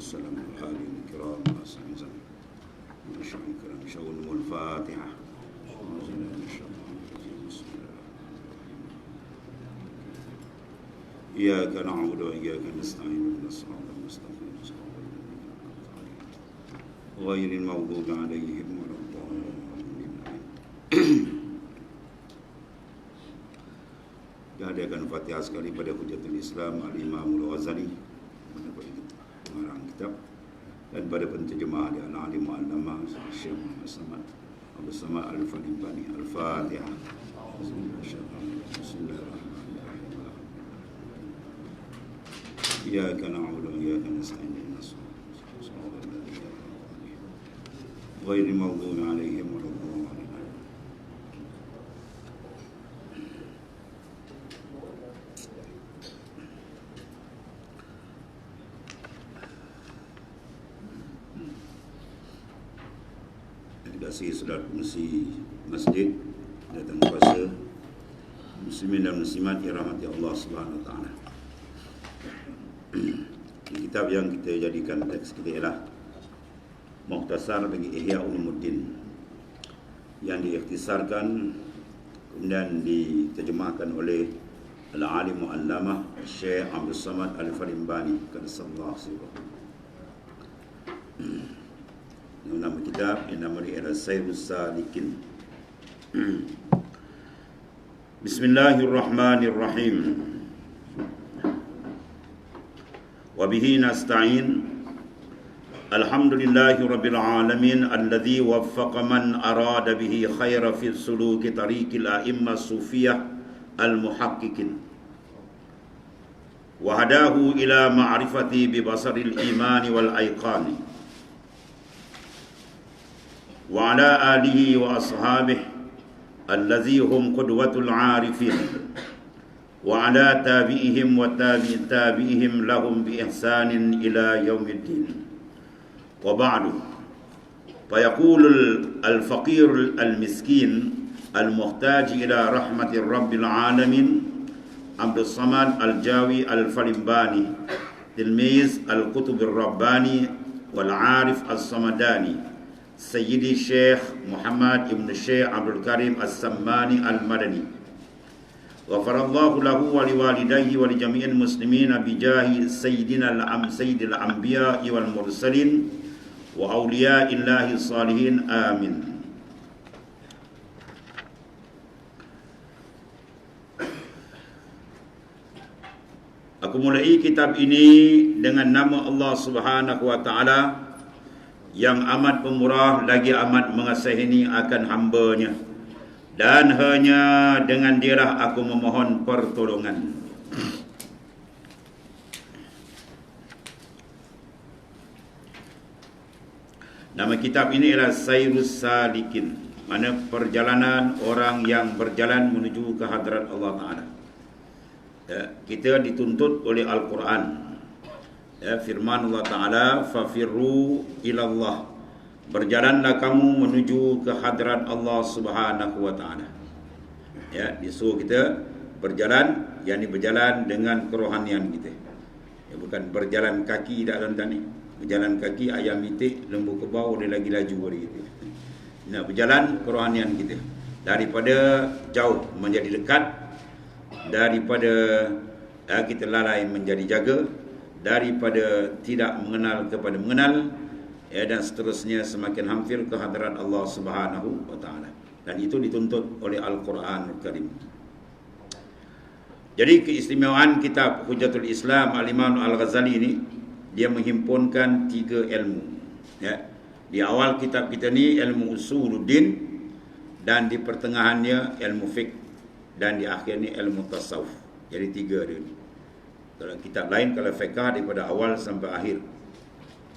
والسلام على الحالين الكرام والسلام الكرام شؤون الفاتحة. إياك نعبد وإياك نستعين اهدنا الصراط المستقيم غير المغضوب عليهم ولا الضالين. Diadakan Fatihah sekali pada Hujatul Islam Al-Imam Al-Ghazali pengarang kitab, dan pada penterjemah di alim mu'allama Syekh Muhammad Samad Abdul Samad Al-Falimbani. Al-Fatihah. Bismillahirrahmanirrahim. Iyyaka na'budu wa iyyaka nasta'in ghairil maghdubi 'alaihim waladdallin. Kasih saudara pengisi masjid, datang puasa, muslimin dan muslimat yang rahmati Allah Subhanahu wa taala. Kitab yang kita jadikan teks kita ialah Mukhtasar bagi Ihya Ulumuddin, yang diikhtisarkan kemudian diterjemahkan oleh Al-Alim Mu'allamah Syekh Abdul Samad Al-Falimbani Qaddasallahu sirrahu. Nama kitab yang nama dia adalah Sayrus Salikin. Bismillahirrahmanirrahim. Wabihi nasta'in. Alhamdulillahi rabbil alamin alladhi waffaqa man arada bihi khaira fi suluki tariqil a'imma sufiyah al-muhaqqiqin wa hadahu ila ma'rifati bi basaril imani wal aiqani wa ala alihi wa ashabihi allazi hum qudwatul arifin wa ala tabi'ihim wa tabi'ihim lahum bi ihsanin ila yaumiddin. Wa ba'du. Fa yaqulu al-faqir al-miskin al-muhtaj ila rahmatir rabbil alamin Abdul Samad al-Jawi al-Falimbani tilmiz al-kutub ar-rabbani wal arif as-samadani Sayyidi Syekh Muhammad ibn Syekh Abdul Karim As-Sammani Al-Madani. Ghafarallahu lahu wa liwalidayhi wa li jami'il muslimin bijahi sayyidina sayyidil anbiya'i wal mursalin wa awliya'illahi salihin. Amin. Aku mulai kitab ini dengan nama Allah Subhanahu wa taala yang amat pemurah lagi amat mengasihani akan hamba-Nya, dan hanya dengan Dialah aku memohon pertolongan. Nama kitab ini ialah Sayrus Salikin, mana perjalanan orang yang berjalan menuju ke hadrat Allah Ta'ala. Kita dituntut oleh Al-Quran. Firman Allah Ta'ala, fafirru ilallah, berjalanlah kamu menuju ke hadrat Allah Subhanahu wa Ta'ala. Disuruh kita berjalan, yakni berjalan dengan kerohanian kita. Bukan berjalan kaki dalam tani. Berjalan kaki ayam itik, lembu kebau, dia lagi laju hari itu. Nak berjalan kerohanian kita, daripada jauh menjadi dekat, daripada kita lalai menjadi jaga, daripada tidak mengenal kepada mengenal, dan seterusnya semakin hampir ke hadirat Allah Subhanahu wa taala. Dan itu dituntut oleh Al-Quranul Karim. Jadi keistimewaan kitab Hujatul Islam Al-Imam Al-Ghazali ini, dia menghimpunkan 3 ilmu. Di awal kitab kita ni ilmu usuluddin, dan di pertengahannya ilmu fiqh, dan di akhirnya ilmu tasawuf. Jadi 3 dia ni. Kalau kitab lain, kalau fiqh daripada awal sampai akhir.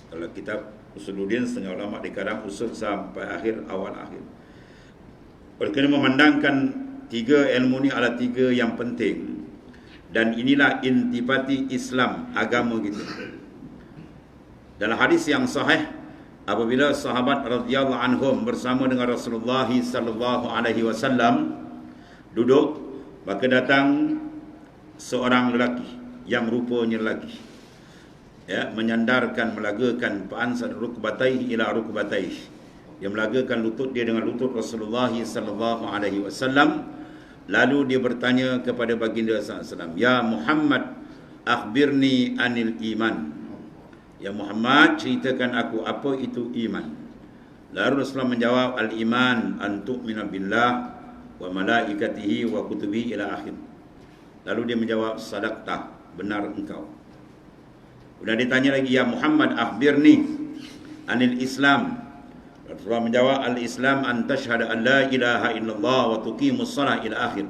Kalau kitab usuluddin, setengah ulama dikadang usul sampai akhir, awal akhir. Oleh kerana memandangkan 3 ilmu ni adalah 3 yang penting, dan inilah intipati Islam, agama kita. Dalam hadis yang sahih, apabila sahabat radhiyallahu anhum bersama dengan Rasulullah sallallahu alaihi wasallam duduk, maka datang seorang lelaki yang rupanya lelaki. ya, menyandarkan, melagakan pa'ansad rukbataihi ila rukbataihi, dia melagakan lutut dia dengan lutut Rasulullah sallallahu alaihi wasallam. Lalu dia bertanya kepada baginda sallallahu alaihi wasallam, "Ya Muhammad, akhbirni anil iman." Ya Muhammad, ceritakan aku apa itu iman. Lalu Rasulullah menjawab, "Al-iman an tu'mina billah wa malaikatihi wa kutubihi ila akhir." Lalu dia menjawab, "Sadaqta, benar engkau." Kemudian dia tanya lagi, "Ya Muhammad, akhbirni anil Islam." Rasulullah menjawab, "Al-Islam an tashhada an la ilaha illallah wa tuqimus shalah ila akhir."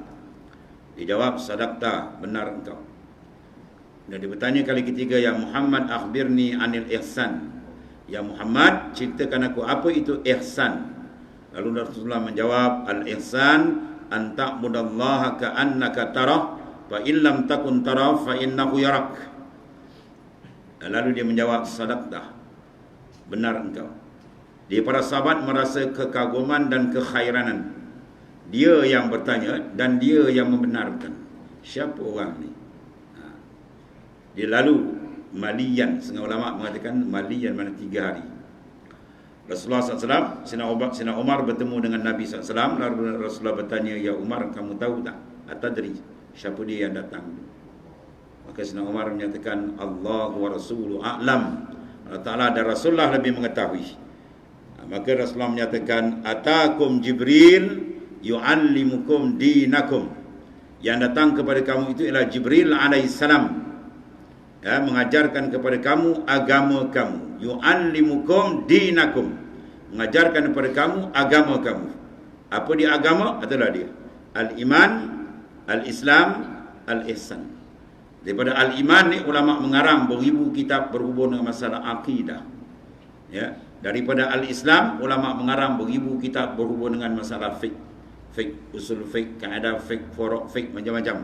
Dia jawab, "Sadaqta, benar engkau." Dan dia bertanya kali ketiga, "Ya Muhammad, akhbirni anil ihsan." Ya Muhammad, ceritakan aku apa itu ihsan. Lalu Rasulullah menjawab, "Al-ihsan an ta'budallaha ka'annaka tarah, fa in lam takun tarah fa innahu yarak." Lalu dia menjawab, "Sadaqtah, benar engkau." Dia para sahabat merasa kekaguman dan kekhairanan. Dia yang bertanya dan dia yang membenarkan. Siapa orang ni? Dia lalu malian, setengah ulama mengatakan malian mana 3 hari. Rasulullah SAW, Sina Umar bertemu dengan Nabi SAW. Lalu Rasulullah bertanya, "Ya Umar, kamu tahu tak? Atadri, siapa dia yang datang?" Maka Sina Umar menyatakan, "Allah wa Rasuluhu a'lam." Allah Ta'ala dan Rasulullah lebih mengetahui. Maka Rasulullah menyatakan, "Atakum Jibril yu'allimukum dinakum." Yang datang kepada kamu itu ialah Jibril alaihissalam, ya, mengajarkan kepada kamu agama kamu. Yu'allimukum dinakum, mengajarkan kepada kamu agama kamu. Apa dia agama? Adalah dia al-iman, al-islam, al-ihsan. Daripada al-iman ni ulama mengarang beribu kitab berhubung dengan masalah akidah, ya. Daripada al-islam ulama mengarang beribu kitab berhubung dengan masalah fiqh, usul fiqh, kaedah fiqh, furu' fiqh, macam-macam.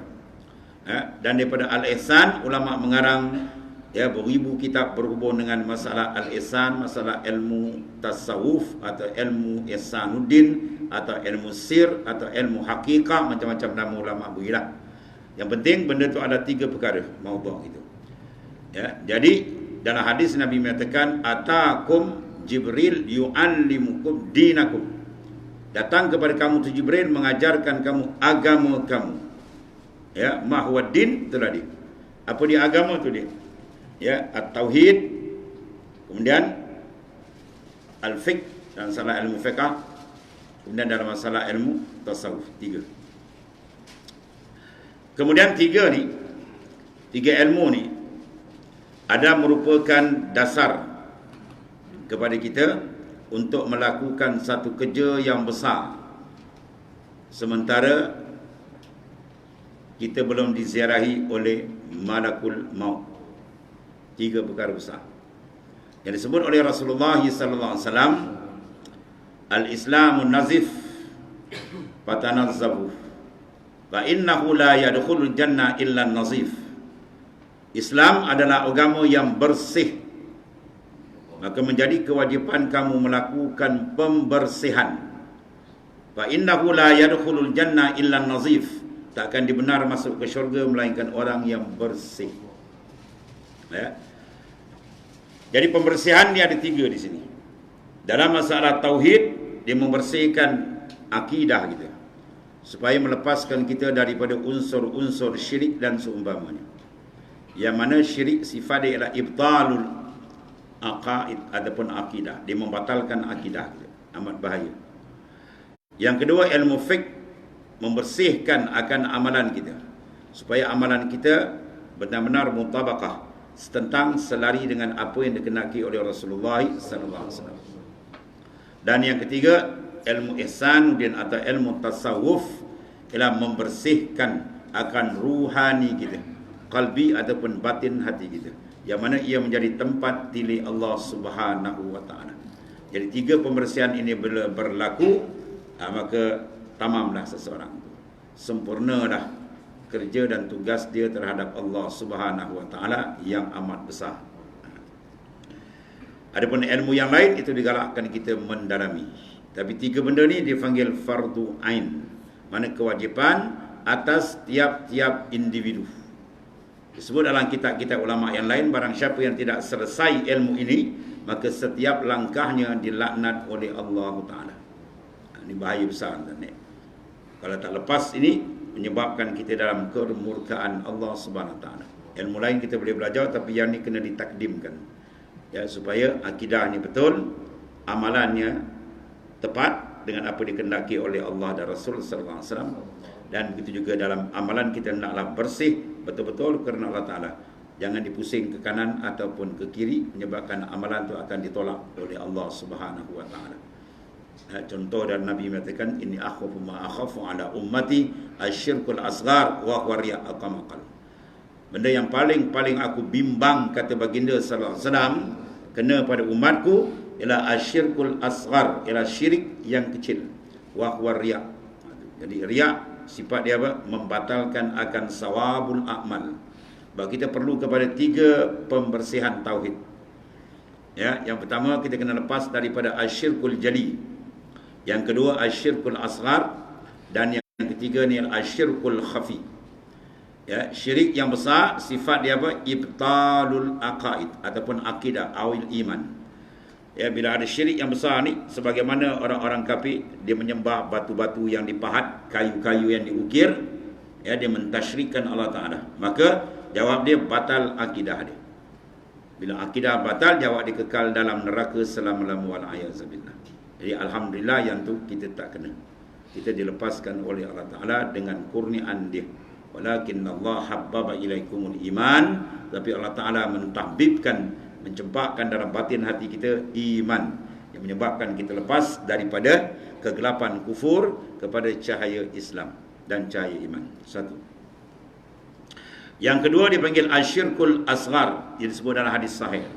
Dan daripada al-ihsan ulama mengarang, ya, beribu kitab berhubung dengan masalah al-ihsan, masalah ilmu tasawuf atau ilmu ihsanuddin atau ilmu sir atau ilmu hakikah, macam-macam nama ulama berilah. Yang penting benda tu ada 3 perkara maudhu' itu. Ya, jadi dalam hadis Nabi mengatakan, "Atakum Jibril yu'allimukum dinakum." Datang kepada kamu tu Jibril mengajarkan kamu agama kamu. Ya, mahwa din, itulah dia. Apa dia agama tu dia? Ya, at-tauhid, kemudian al-fiqh dalam masalah ilmu fiqh, kemudian dalam masalah ilmu tasawuf. 3. Kemudian 3 ilmu ni ada merupakan dasar kepada kita untuk melakukan satu kerja yang besar sementara kita belum diziarahi oleh malakul maut. 3 perkara besar yang disebut oleh Rasulullah sallallahu alaihi wasallam, "Al-Islamun nazif fatanazzabu fa innahu la yadkhulul jannah illa an-nazif." Islam adalah agama yang bersih, maka menjadi kewajipan kamu melakukan pembersihan. Fa innahu la yadkhulul jannah illa an-nazif. Takkan dibenar masuk ke syurga melainkan orang yang bersih. Ya. Jadi pembersihan dia ada 3 di sini. Dalam masalah tauhid, dia membersihkan akidah kita supaya melepaskan kita daripada unsur-unsur syirik dan seumpamanya. Yang mana syirik sifat dia ialah ibtalul aqaid ataupun akidah. Dia membatalkan akidah kita. Amat bahaya. Yang kedua, ilmu fiqh membersihkan akan amalan kita supaya amalan kita benar-benar mutabaqah, setentang, selari dengan apa yang dikenaki oleh Rasulullah sallallahu alaihi wasallam. Dan yang ketiga, ilmu ihsan dan atau ilmu tasawuf ialah membersihkan akan ruhani kita, qalbi ataupun batin hati kita, yang mana ia menjadi tempat tili Allah Subhanahu wa taala. Jadi 3 pembersihan ini bila berlaku, maka tamamlah seseorang itu, sempurnalah kerja dan tugas dia terhadap Allah Subhanahu wa taala yang amat besar. Adapun ilmu yang lain itu digalakkan kita mendalami. Tapi 3 benda ni dipanggil fardu ain, mana kewajipan atas tiap-tiap individu. Disebut dalam kitab-kitab ulama yang lain, barang siapa yang tidak selesai ilmu ini, maka setiap langkahnya dilaknat oleh Allah Ta'ala. Ini bahaya besar. Kalau tak lepas ini, menyebabkan kita dalam kemurkaan Allah Subhanahu Ta'ala. Ilmu lain kita boleh belajar, tapi yang ni kena ditakdimkan. Ya, supaya akidahnya betul, amalannya tepat dengan apa dikehendaki oleh Allah dan Rasul sallallahu alaihi wasallam. Dan begitu juga dalam amalan kita naklah bersih betul-betul kerana Allah Ta'ala. Jangan dipusing ke kanan ataupun ke kiri, menyebabkan amalan itu akan ditolak oleh Allah Subhanahu wa Ta'ala. Contoh dari Nabi mengatakan, inni akhafu ma akhafu ala ummati asyirkul asghar wa huwa riya' al-qamal. Benda yang paling aku bimbang, kata baginda sallallahu alaihi wasallam, kena pada umatku ialah asyirkul asghar, ialah syirik yang kecil, wa huwa riya'. Jadi riya' sifat dia apa? Membatalkan akan sawabul a'mal. Sebab kita perlu kepada 3 pembersihan tauhid. Ya, yang pertama kita kena lepas daripada asyirkul jali. Yang kedua asyirkul asghar, dan yang ketiga ni asyirkul khafi. Ya, syirik yang besar sifat dia apa? Ibtalul aqaid ataupun akidah awil iman. Ya, bila ada syirik yang besar ni, sebagaimana orang-orang kafir, dia menyembah batu-batu yang dipahat, kayu-kayu yang diukir, ya, dia mentashrikan Allah Ta'ala. Maka jawab dia batal akidah dia. Bila akidah batal, jawab dia kekal dalam neraka selama-lamanya wal a'yazubillah. Jadi alhamdulillah yang tu kita tak kena. Kita dilepaskan oleh Allah Ta'ala dengan kurniaan dia. Walakin Allah habbaba ilaikumul iman, tapi Allah Ta'ala mentahbibkan, mencempakkan dalam batin hati kita iman, yang menyebabkan kita lepas daripada kegelapan kufur kepada cahaya Islam dan cahaya iman. Satu. Yang kedua dipanggil asyirkul asghar, yang disebut dalam hadis sahih,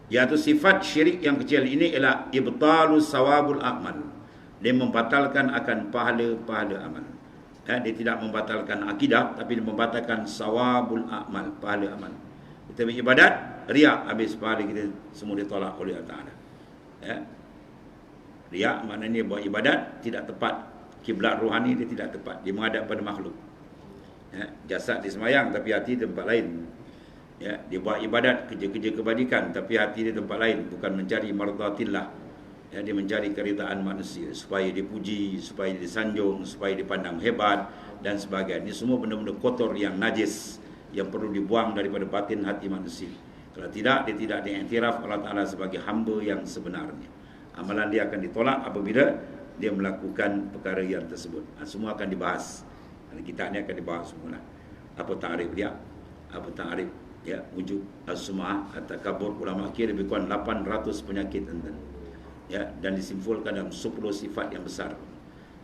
iaitu sifat syirik yang kecil ini ialah ibtalus sawabul a'mal. Dia membatalkan akan pahala-pahala amal. Ya, dia tidak membatalkan akidah, tapi dia membatalkan sawabul a'mal, pahala amal. Kita beribadat, riak, habis pahala kita semua ditolak oleh Allah Ta'ala. Ya. Riak maknanya buat ibadat tidak tepat, kiblat rohani dia tidak tepat, dia menghadap pada makhluk. Ya. Jasad dia semayang tapi hati tempat lain. Ya. Dia buat ibadat, kerja-kerja kebajikan, tapi hati dia tempat lain, bukan mencari mardatillah. Ya. Dia mencari keridaan manusia, supaya dipuji, supaya disanjung, supaya dipandang hebat dan sebagainya. Ini semua benda-benda kotor yang najis, yang perlu dibuang daripada batin hati manusia. Kalau tidak, dia tidak diiktiraf Allah Ta'ala sebagai hamba yang sebenarnya. Amalan dia akan ditolak apabila dia melakukan perkara yang tersebut. Semua akan dibahas. Dan kitab ni akan dibahas semula. Apa ta'rif dia? Apa ta'rif? Ya, wujud as-sum'ah atau kabur ulama kira lebih kurang 800 penyakit enten. Ya, dan disimpulkan dalam 10 sifat yang besar.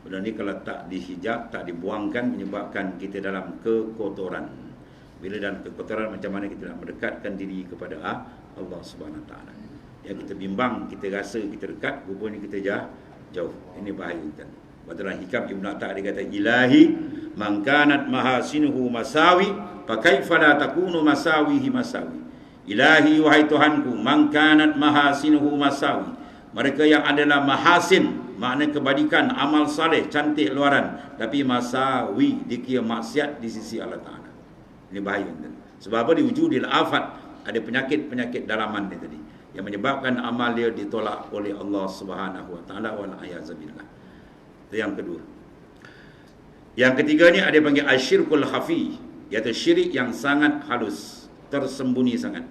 Benda ni kalau tak dihijab, tak dibuangkan, menyebabkan kita dalam kekotoran. Bila dalam kekotoran, macam mana kita nak mendekatkan diri kepada Allah Subhanahu Wa Taala. Ya, kita bimbang, kita rasa kita dekat, rupanya kita jauh. Ini bahaya kan. Dalam hikam Ibn Atta' dia kata, ilahi man kanat mahasinuhu masawi fa kaifa la takunu masawihi masawi. Ilahi, wahai Tuhanku, man kanat mahasinuhu masawi. Mereka yang adalah mahasin, makna kebaikan, amal saleh, cantik luaran, tapi masawi, dikira maksiat di sisi Allah Ta'ala. Ini bahaya. Sebab apa? Di wujudil afat, ada penyakit-penyakit dalaman dia tadi, yang menyebabkan amal dia ditolak oleh Allah Subhanahu Wa Ta'ala wal a'yazubillah. Itu yang kedua. Yang ketiga ni ada panggil asyirkul khafi, iaitu syirik yang sangat halus, tersembunyi sangat.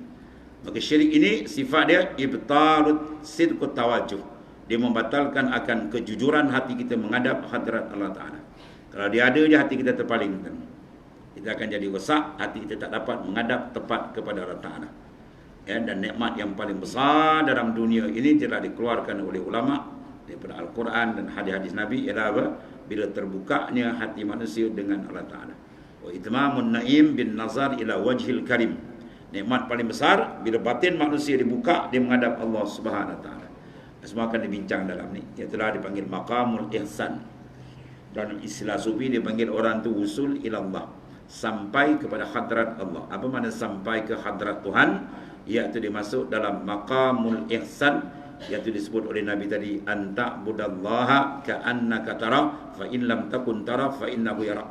Maka syirik ini sifat dia ibtalut sidqut tawajuh. Dia membatalkan akan kejujuran hati kita menghadap hadrat Allah Ta'ala. Kalau dia ada je, hati kita terpalingkan. Kita akan jadi rosak, hati kita tak dapat menghadap tepat kepada Allah Ta'ala. Ya, dan nikmat yang paling besar dalam dunia ini telah dikeluarkan oleh ulama daripada Al-Quran dan hadis-hadis Nabi, ialah apa? Bila terbukanya hati manusia dengan Allah Ta'ala. Wa itmamun na'im bin nazar ila wajhil karim. Nikmat paling besar bila batin manusia dibuka, dia menghadap Allah Subhanahu Wa Ta'ala. Semua akan dibincang dalam ni. Yang telah dipanggil maqamul ihsan. Dalam istilah sufi dipanggil orang tu usul ilallah, sampai kepada hadrat Allah. Apa makna sampai ke hadrat Tuhan? Iaitu dimasuk dalam maqamul ihsan, iaitu disebut oleh Nabi tadi, anta budallaha ka'annaka tara fa in lam takun tara fa innahu yara.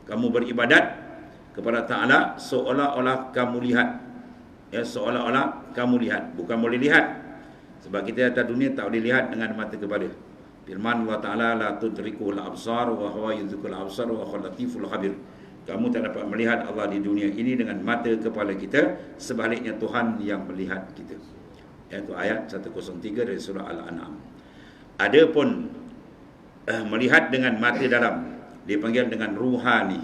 Kamu beribadat kepada Ta'ala seolah-olah kamu lihat. Ya, seolah-olah kamu lihat, bukan boleh lihat. Sebab kita atas dunia tak boleh lihat dengan mata kepala. Firman Allah Ta'ala, la tudrikul absar wa huwa yudrikul absar wa huwa latiful khabir. Kamu tak dapat melihat Allah di dunia ini dengan mata kepala kita, sebaliknya Tuhan yang melihat kita. Iaitu ayat 103 dari surah Al-An'am. Adapun melihat dengan mata dalam dipanggil dengan ruhani.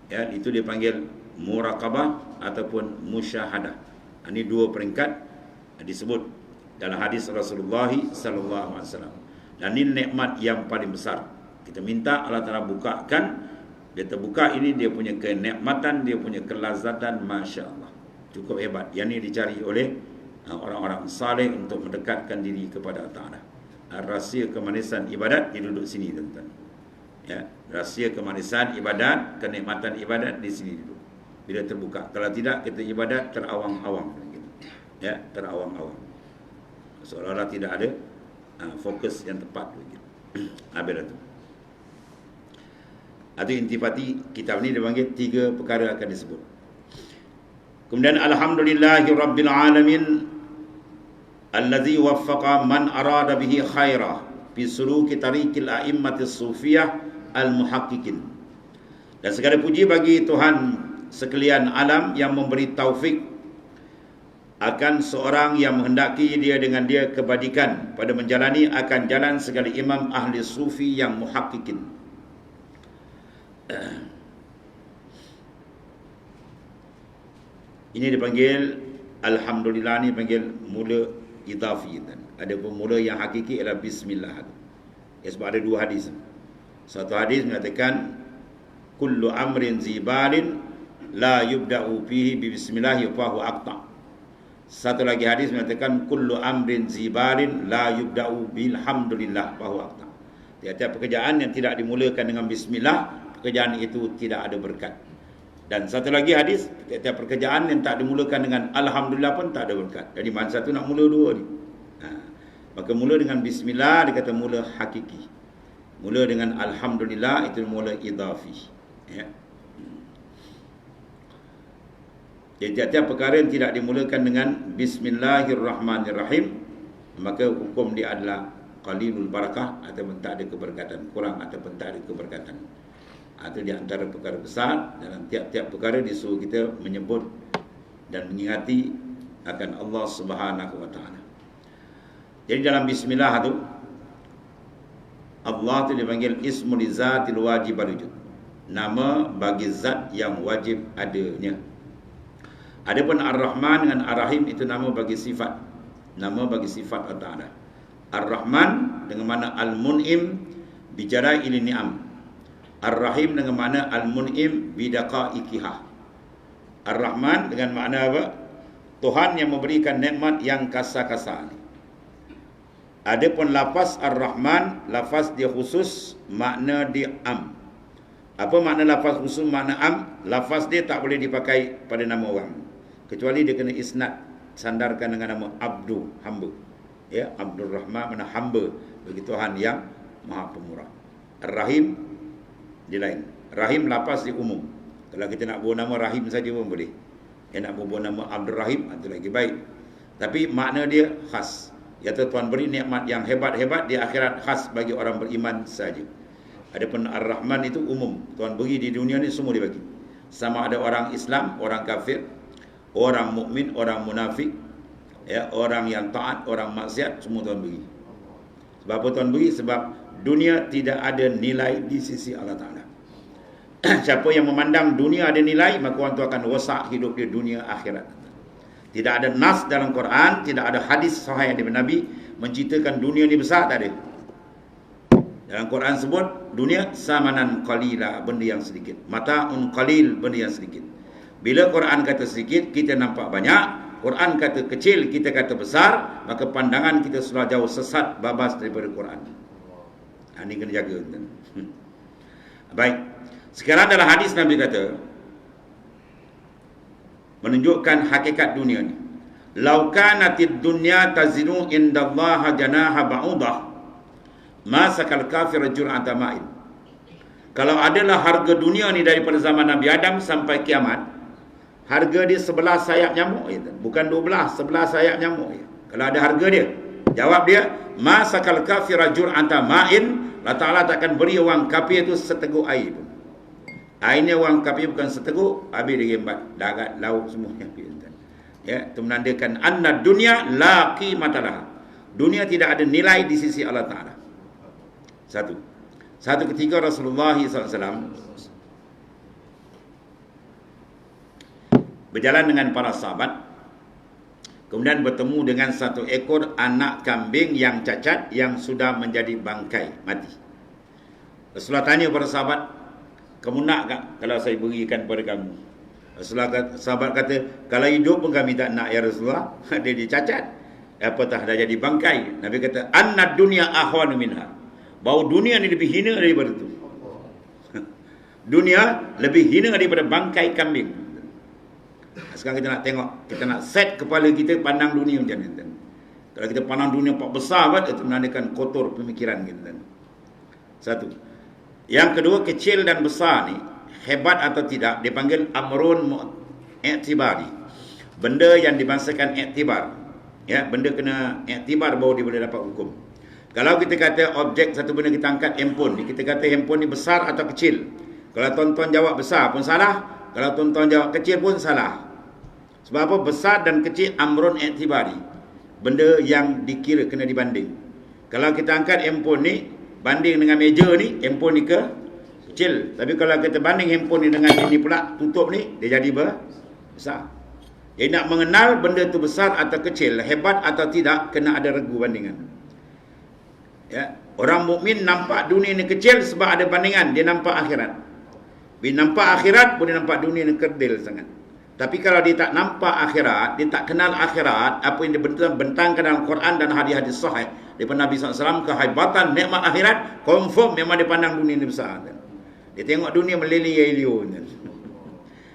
Ya, itu dipanggil muraqabah ataupun musyahadah. Ini dua peringkat disebut dalam hadis Rasulullah sallallahu alaihi wasallam. Dan ini nikmat yang paling besar. Kita minta Allah Taala bukakan, dia terbuka ini, dia punya kenikmatan, dia punya kelazatan, masya-Allah. Cukup hebat. Yang ini dicari oleh orang-orang saleh untuk mendekatkan diri kepada Allah Taala. Rahsia kemanisan ibadat dia duduk sini, tuan-tuan. Ya, rahsia kemanisan ibadat, kenikmatan ibadat di sini duduk. Bila terbuka. Kalau tidak, kita ibadat terawang-awang. Ya, terawang-awang. Seolah-olah tidak ada fokus yang tepat. Habis itu. Atau intifati kitab ni dipanggil 3 perkara akan disebut. Kemudian alhamdulillahi rabbil alamin allazi waffaqa man arada bihi khaira fi suluki tariqil a'immatis sufiyah al-muhaqqiqin. Dan segala puji bagi Tuhan sekalian alam yang memberi taufik akan seorang yang menghendaki dia dengan dia kebaikan pada menjalani akan jalan segala imam ahli sufi yang muhaqqiqin. Ini dipanggil alhamdulillah, ni panggil mula idafi. Ada pun mula yang hakiki ialah bismillah. Ya, sebab ada 2 hadis. Satu hadis mengatakan kullu amrin zibalin la yubda'u fihi bi bismillah fa huwa aqta. Satu lagi hadis mengatakan kullu amrin zibalin la yubda'u bilhamdulillah fa huwa aqta. Tiap-tiap pekerjaan yang tidak dimulakan dengan bismillah, pekerjaan itu tidak ada berkat. Dan satu lagi hadis, tiap pekerjaan yang tak dimulakan dengan alhamdulillah pun tak ada berkat. Jadi mana satu nak mula 2 ni. Maka mula dengan bismillah, dia kata mula hakiki. Mula dengan alhamdulillah, itu mula idafi. Ya. Jadi tiap-tiap perkara yang tidak dimulakan dengan bismillahirrahmanirrahim, maka hukum dia adalah qalilul barakah ataupun tak ada keberkatan, kurang ataupun tak ada keberkatan. Itu di antara perkara besar. Dalam tiap-tiap perkara disuruh kita menyebut dan mengingati akan Allah Subhanahu wa taala. Jadi dalam bismillah tu Allah tu dipanggil ismul zatil wajib wujud. Nama bagi zat yang wajib adanya. Adapun Ar-Rahman dengan Ar-Rahim itu nama bagi sifat. Nama bagi sifat Allah Taala. Ar-Rahman dengan mana Al-Mun'im bijarail ni'am. Ar-Rahim dengan makna Al-Mun'im bidaqaiqiha. Ar-Rahman dengan makna apa? Tuhan yang memberikan nikmat yang kasar-kasar. Adapun lafaz Ar-Rahman, lafaz dia khusus, makna dia am. Apa makna lafaz khusus, makna am? Lafaz dia tak boleh dipakai pada nama orang, kecuali dia kena isnad, sandarkan dengan nama Abdu, hamba. Ya, Abdul Rahman makna hamba bagi Tuhan yang Maha Pemurah. Ar-Rahim dia lain. Rahim lafaz dia umum. Kalau kita nak bawa nama Rahim saja pun boleh. Nak bawa nama Abdul Rahim, itu lagi baik. Tapi makna dia khas. Iaitu Tuhan beri nikmat yang hebat-hebat di akhirat, khas bagi orang beriman saja. Adapun Ar-Rahman itu umum. Tuhan beri di dunia ni semua dia bagi. Sama ada orang Islam, orang kafir, orang mukmin, orang munafik, ya, orang yang taat, orang maksiat, semua Tuhan beri. Sebab apa Tuhan beri? Sebab dunia tidak ada nilai di sisi Allah Ta'ala. Siapa yang memandang dunia ada nilai, maka orang itu akan rosak hidup di dunia akhirat. Tidak ada nas dalam Quran, tidak ada hadis sahih dari Nabi menceritakan dunia ni besar, tak ada. Dalam Quran sebut dunia samanan qalila, benda yang sedikit. Mata'un qalil, benda yang sedikit. Bila Quran kata sedikit, kita nampak banyak. Quran kata kecil, kita kata besar, maka pandangan kita sudah jauh sesat, babas daripada Quran. Ini kena jaga. Baik. Sekarang dalam hadis Nabi kata, menunjukkan hakikat dunia ni. Lau kanatid dunya tazinu indallaha janaha ba'udah ma sakal kafir jur'ata ma'in. Kalau adalah harga dunia ni daripada zaman Nabi Adam sampai kiamat, harga dia 11 sayap nyamuk je. Bukan 12, 11 sayap nyamuk je. Kalau ada harga dia. Jawab dia, ma sakal kafira jur'ata ma'in, Allah Ta'ala takkan beri orang kafir tu seteguk air pun. Airnya orang kafir bukan seteguk, habis dia gembat darat, laut semuanya. Ya, itu menandakan anna dunya la qimatalah. Dunia tidak ada nilai di sisi Allah Ta'ala. Satu ketika Rasulullah SAW berjalan dengan para sahabat, kemudian bertemu dengan satu ekor anak kambing yang cacat yang sudah menjadi bangkai, mati. Rasulullah tanya para sahabat, kamu nak tak kalau saya berikan kepada kamu? Sahabat kata, kalau hidup pun kami tak nak ya Rasulullah. Dia cacat, apatah dah jadi bangkai. Nabi kata, annad dunya ahwanu minha. Bahawa dunia ni lebih hina daripada itu. Dunia lebih hina daripada bangkai kambing. Sekarang kita nak tengok, kita nak set kepala kita pandang dunia macam ni. Kalau kita pandang dunia pak besar, itu menandakan kotor pemikiran kita. Satu. Yang kedua, kecil dan besar ni, hebat atau tidak, dipanggil amrun i'tibari. Benda yang dibangsakan i'tibar. Ya, benda kena i'tibar baru dia boleh dapat hukum. Kalau kita kata objek satu benda, kita angkat handphone ni, kita kata handphone ni besar atau kecil. Kalau tuan-tuan jawab besar pun salah, kalau tuan-tuan jawab kecil pun salah. Sebab apa? Besar dan kecil amrun i'tibari. Benda yang dikira kena dibanding. Kalau kita angkat handphone ni banding dengan meja ni, handphone ni ke kecil. Tapi kalau kita banding handphone ni dengan ini pula tutup ni, dia jadi besar. Dia nak mengenal benda tu besar atau kecil, hebat atau tidak, kena ada regu bandingan. Ya, orang mukmin nampak dunia ni kecil sebab ada bandingan, dia nampak akhirat. Bila nampak akhirat, boleh nampak dunia ni kerdil sangat. Tapi kalau dia tak nampak akhirat, dia tak kenal akhirat, apa yang dibentangkan dalam Quran dan hadis-hadis sahih daripada Nabi SAW, kehebatan nikmat akhirat, confirm memang dia pandang dunia ni besar. Dia tengok dunia meleleh-elio.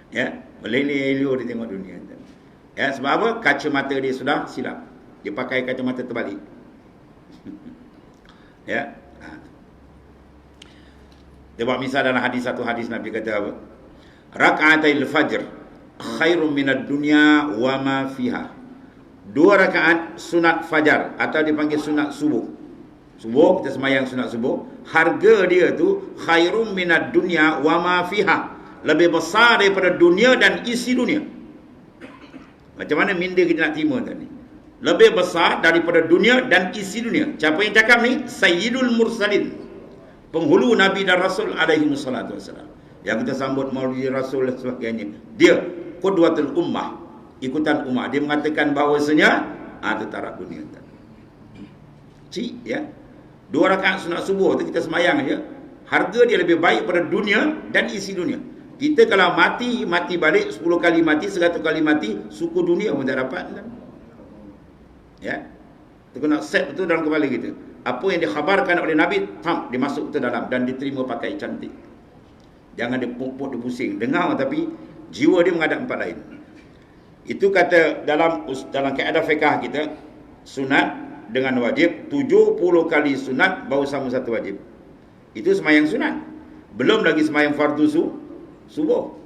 Ya, meleleh-elio dia tengok dunia. Ya, sebab apa? Kacamata dia sudah silap. Dia pakai kacamata terbalik. Ya. Dia buat misal dalam satu hadis Nabi kata apa? Raka'atil fajr khairum minad dunya wa ma fiha. 2 rakaat sunat fajar atau dipanggil sunat subuh. Subuh kita sembahyang sunat subuh, harga dia tu khairum minad dunya wa ma fiha. Lebih besar daripada dunia dan isi dunia. Macam mana minda kita nak terima tadi? Lebih besar daripada dunia dan isi dunia. Siapa yang cakap ni? Sayyidul Mursalin, penghulu Nabi dan Rasul alaihi wassalatu wassalam. Yang kita sambut Maulid Rasul dan sebagainya. Dia qudwatul ummah, ikutan ummah. Dia mengatakan bahawasanya ada taraf dunia. Ya. 2 rakaat sunat subuh tu kita semayang aja. Harga dia lebih baik pada dunia dan isi dunia. Kita kalau mati balik 10 kali mati, 100 kali mati, suku dunia pun tak dapat. Ya. Kita kena set betul dalam kepala kita. Apa yang dikhabarkan oleh Nabi, dimasuk ke dalam dan diterima pakai cantik. Jangan dia pupuk, dia pusing. Dengar tapi jiwa dia menghadap tempat lain. Itu kata dalam kaedah fiqh kita, sunat dengan wajib, 70 kali sunat baru sama satu wajib. Itu semayang sunat. Belum lagi semayang fardu subuh.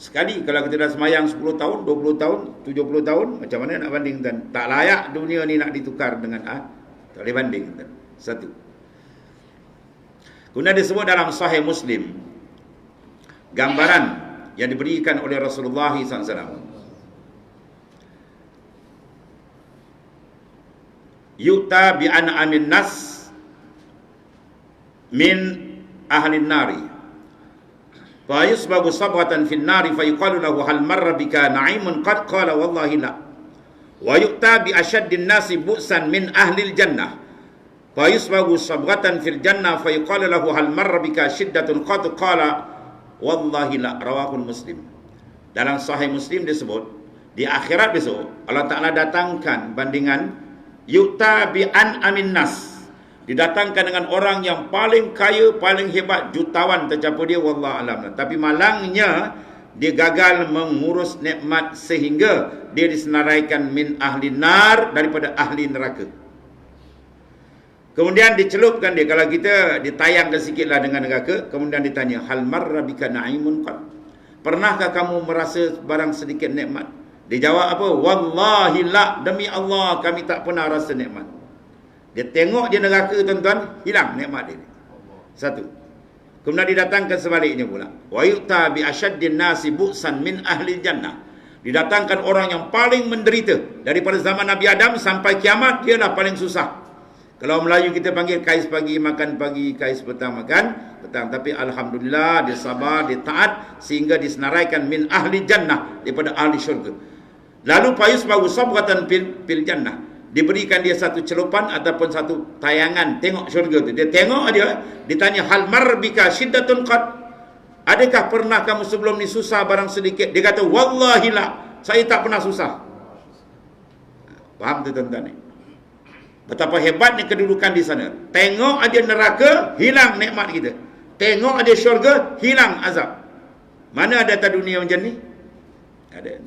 Sekali kalau kita dah semayang 10 tahun, 20 tahun, 70 tahun, macam mana nak banding? Dan tak layak dunia ni nak ditukar dengan tak boleh banding. Satu. Kemudian disebut dalam Sahih Muslim gambaran yang diberikan oleh Rasulullah SAW. Yu'ta bi an'amin nas min ahlin nari. Fa yusbagu sabratan fin nari fa yuqalu lahu hal marra bika na'imun qad qala wallahi la. Wa yu'ta bi ashaddin nasi bu'san min ahlil jannah. Fa yusbagu sabratan fil jannah fa yuqalu lahu hal marra bika shiddatun qad qala wallahi la. Rawahul Muslim. Dalam Sahih Muslim disebut di akhirat besok Allah Ta'ala datangkan bandingan yu'ta bi an'amin nas, didatangkan dengan orang yang paling kaya, paling hebat, jutawan tercapai dia, wallahu alam. Tapi malangnya dia gagal mengurus nikmat sehingga dia disenaraikan min ahli nar, daripada ahli neraka. Kemudian dicelupkan dia. Kalau kita ditayangkan sikitlah dengan neraka, kemudian ditanya, hal marra bika na'imun qad? Pernahkah kamu merasa barang sedikit nikmat? Dia jawab apa? Wallahi la, demi Allah kami tak pernah rasa nikmat. Dia tengok dia neraka, tuan-tuan, hilang nikmat dia. Satu. Kemudian didatangkan sebaliknya pula. Wa yu'ta bi asyaddin nasi bu'san min ahli jannah. Didatangkan orang yang paling menderita daripada zaman Nabi Adam sampai kiamat, dia lah paling susah. Kalau Melayu kita panggil kais pagi makan pagi, kais petang makan petang. Tapi alhamdulillah dia sabar, dia taat sehingga disenaraikan min ahli jannah, daripada ahli syurga. Lalu payus bahu sabratan fil jannah. Diberikan dia satu celupan ataupun satu tayangan tengok syurga tu. Dia tengok dia, ditanya hal marbika syiddatun qad? Adakah pernah kamu sebelum ni susah barang sedikit? Dia kata wallahi la, saya tak pernah susah. Faham tu tuan-tuan ni? Betapa hebatnya kedudukan di sana. Tengok aja neraka, hilang nikmat kita. Tengok aja syurga, hilang azab. Mana ada atas dunia macam ni? Ada.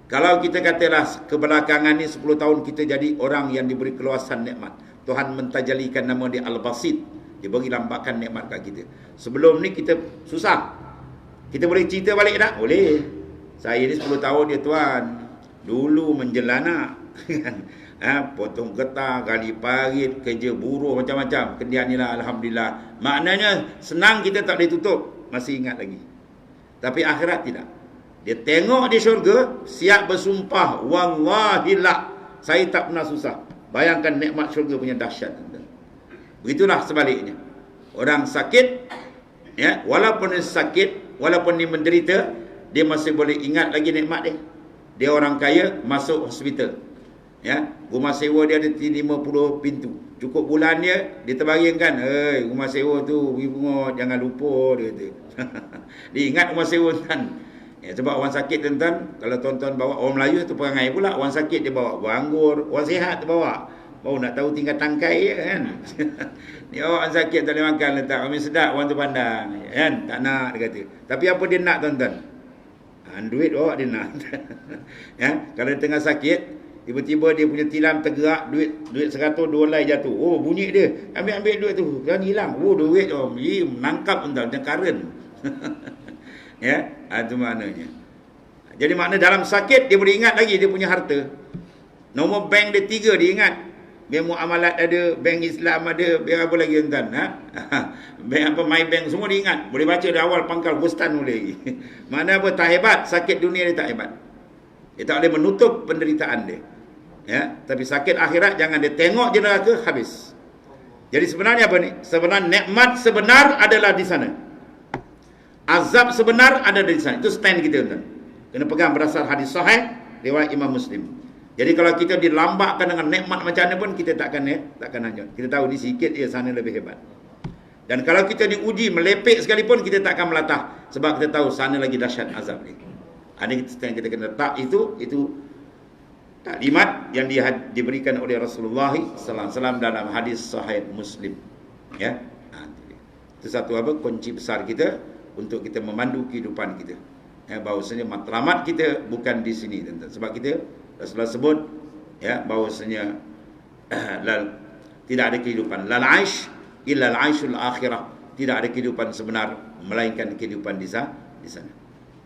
Kalau kita katalah kebelakangan ni 10 tahun kita jadi orang yang diberi keluasan nikmat. Tuhan mentajalikan nama dia Al-Basit. Dia bagi lambakan nikmat kat kita. Sebelum ni kita susah. Kita boleh cerita balik tak? Boleh. Saya ni 10 tahun dia tuan. Dulu menjelana. Potong getah, gali parit, kerja buruh macam-macam. Kemudian ni lah alhamdulillah. Maknanya senang kita tak boleh tutup. Masih ingat lagi. Tapi akhirat tidak. Dia tengok di syurga, siap bersumpah, wallahi la, saya tak pernah susah. Bayangkan nikmat syurga punya dahsyat. Begitulah sebaliknya. Orang sakit, ya, walaupun dia sakit, walaupun dia menderita, dia masih boleh ingat lagi nikmat dia. Dia orang kaya, masuk hospital. Ya, rumah sewa dia ada 50 pintu. Cukup bulan dia terbayangkan, rumah sewa tu beri bunga, jangan lupa dia kata. Dia ingat rumah sewa kan. Ya, sebab orang sakit tuan-tuan, kalau tuan-tuan bawa, orang Melayu tu perangai pula, orang sakit dia bawa beranggur, orang sihat dia bawa. Baru nak tahu tingkat tangkai je kan. Ni orang sakit tak boleh makan, letak kami sedap orang tu pandang. Kan? Tak nak dia kata. Tapi apa dia nak tuan-tuan? Duit bawa dia nak. Ya, kalau dia tengah sakit, tiba-tiba dia punya tilam tergerak, duit 100 2 helai jatuh. Oh, bunyi dia. Ambil duit tu. Dan hilang. Oh, duit menangkap tuan-tuan macam karen. Ya, itu maknanya. Jadi makna dalam sakit dia boleh ingat lagi dia punya harta. Nombor bank dia 3 dia ingat. Bank Muamalat ada, bank Islam ada, bank apa lagi tuan-tuan, bank apa, My Bank semua dia ingat. Boleh baca dari awal pangkal bustan boleh lagi. Mana apa tak hebat, sakit dunia dia tak hebat. Dia tak boleh menutup penderitaan dia. Ya, tapi sakit akhirat jangan dia tengok je neraka habis. Jadi sebenarnya apa ni? Sebenarnya nikmat sebenar adalah di sana. Azab sebenar ada di sana. Itu stand kita tuan. Kena pegang berdasar hadis sahih riwayat Imam Muslim. Jadi kalau kita dilambakkan dengan nikmat macam mana pun kita takkan lanjut. Kita tahu di sikit dia sana lebih hebat. Dan kalau kita diuji melepek sekalipun kita takkan melatah sebab kita tahu sana lagi dahsyat azab ni. Ada stand kita kena letak itu taklimat yang diberikan oleh Rasulullah sallallahu alaihi wasallam dalam hadis sahih Muslim. Ya. Itu satu apa kunci besar kita untuk kita memandu kehidupan kita. Ya, bahawasanya matlamat kita bukan di sini tuan-tuan. Sebab kita Rasulullah sebut ya bahawasanya tidak ada kehidupan lal aish illa al aishul akhirah. Tidak ada kehidupan sebenar melainkan kehidupan di sana.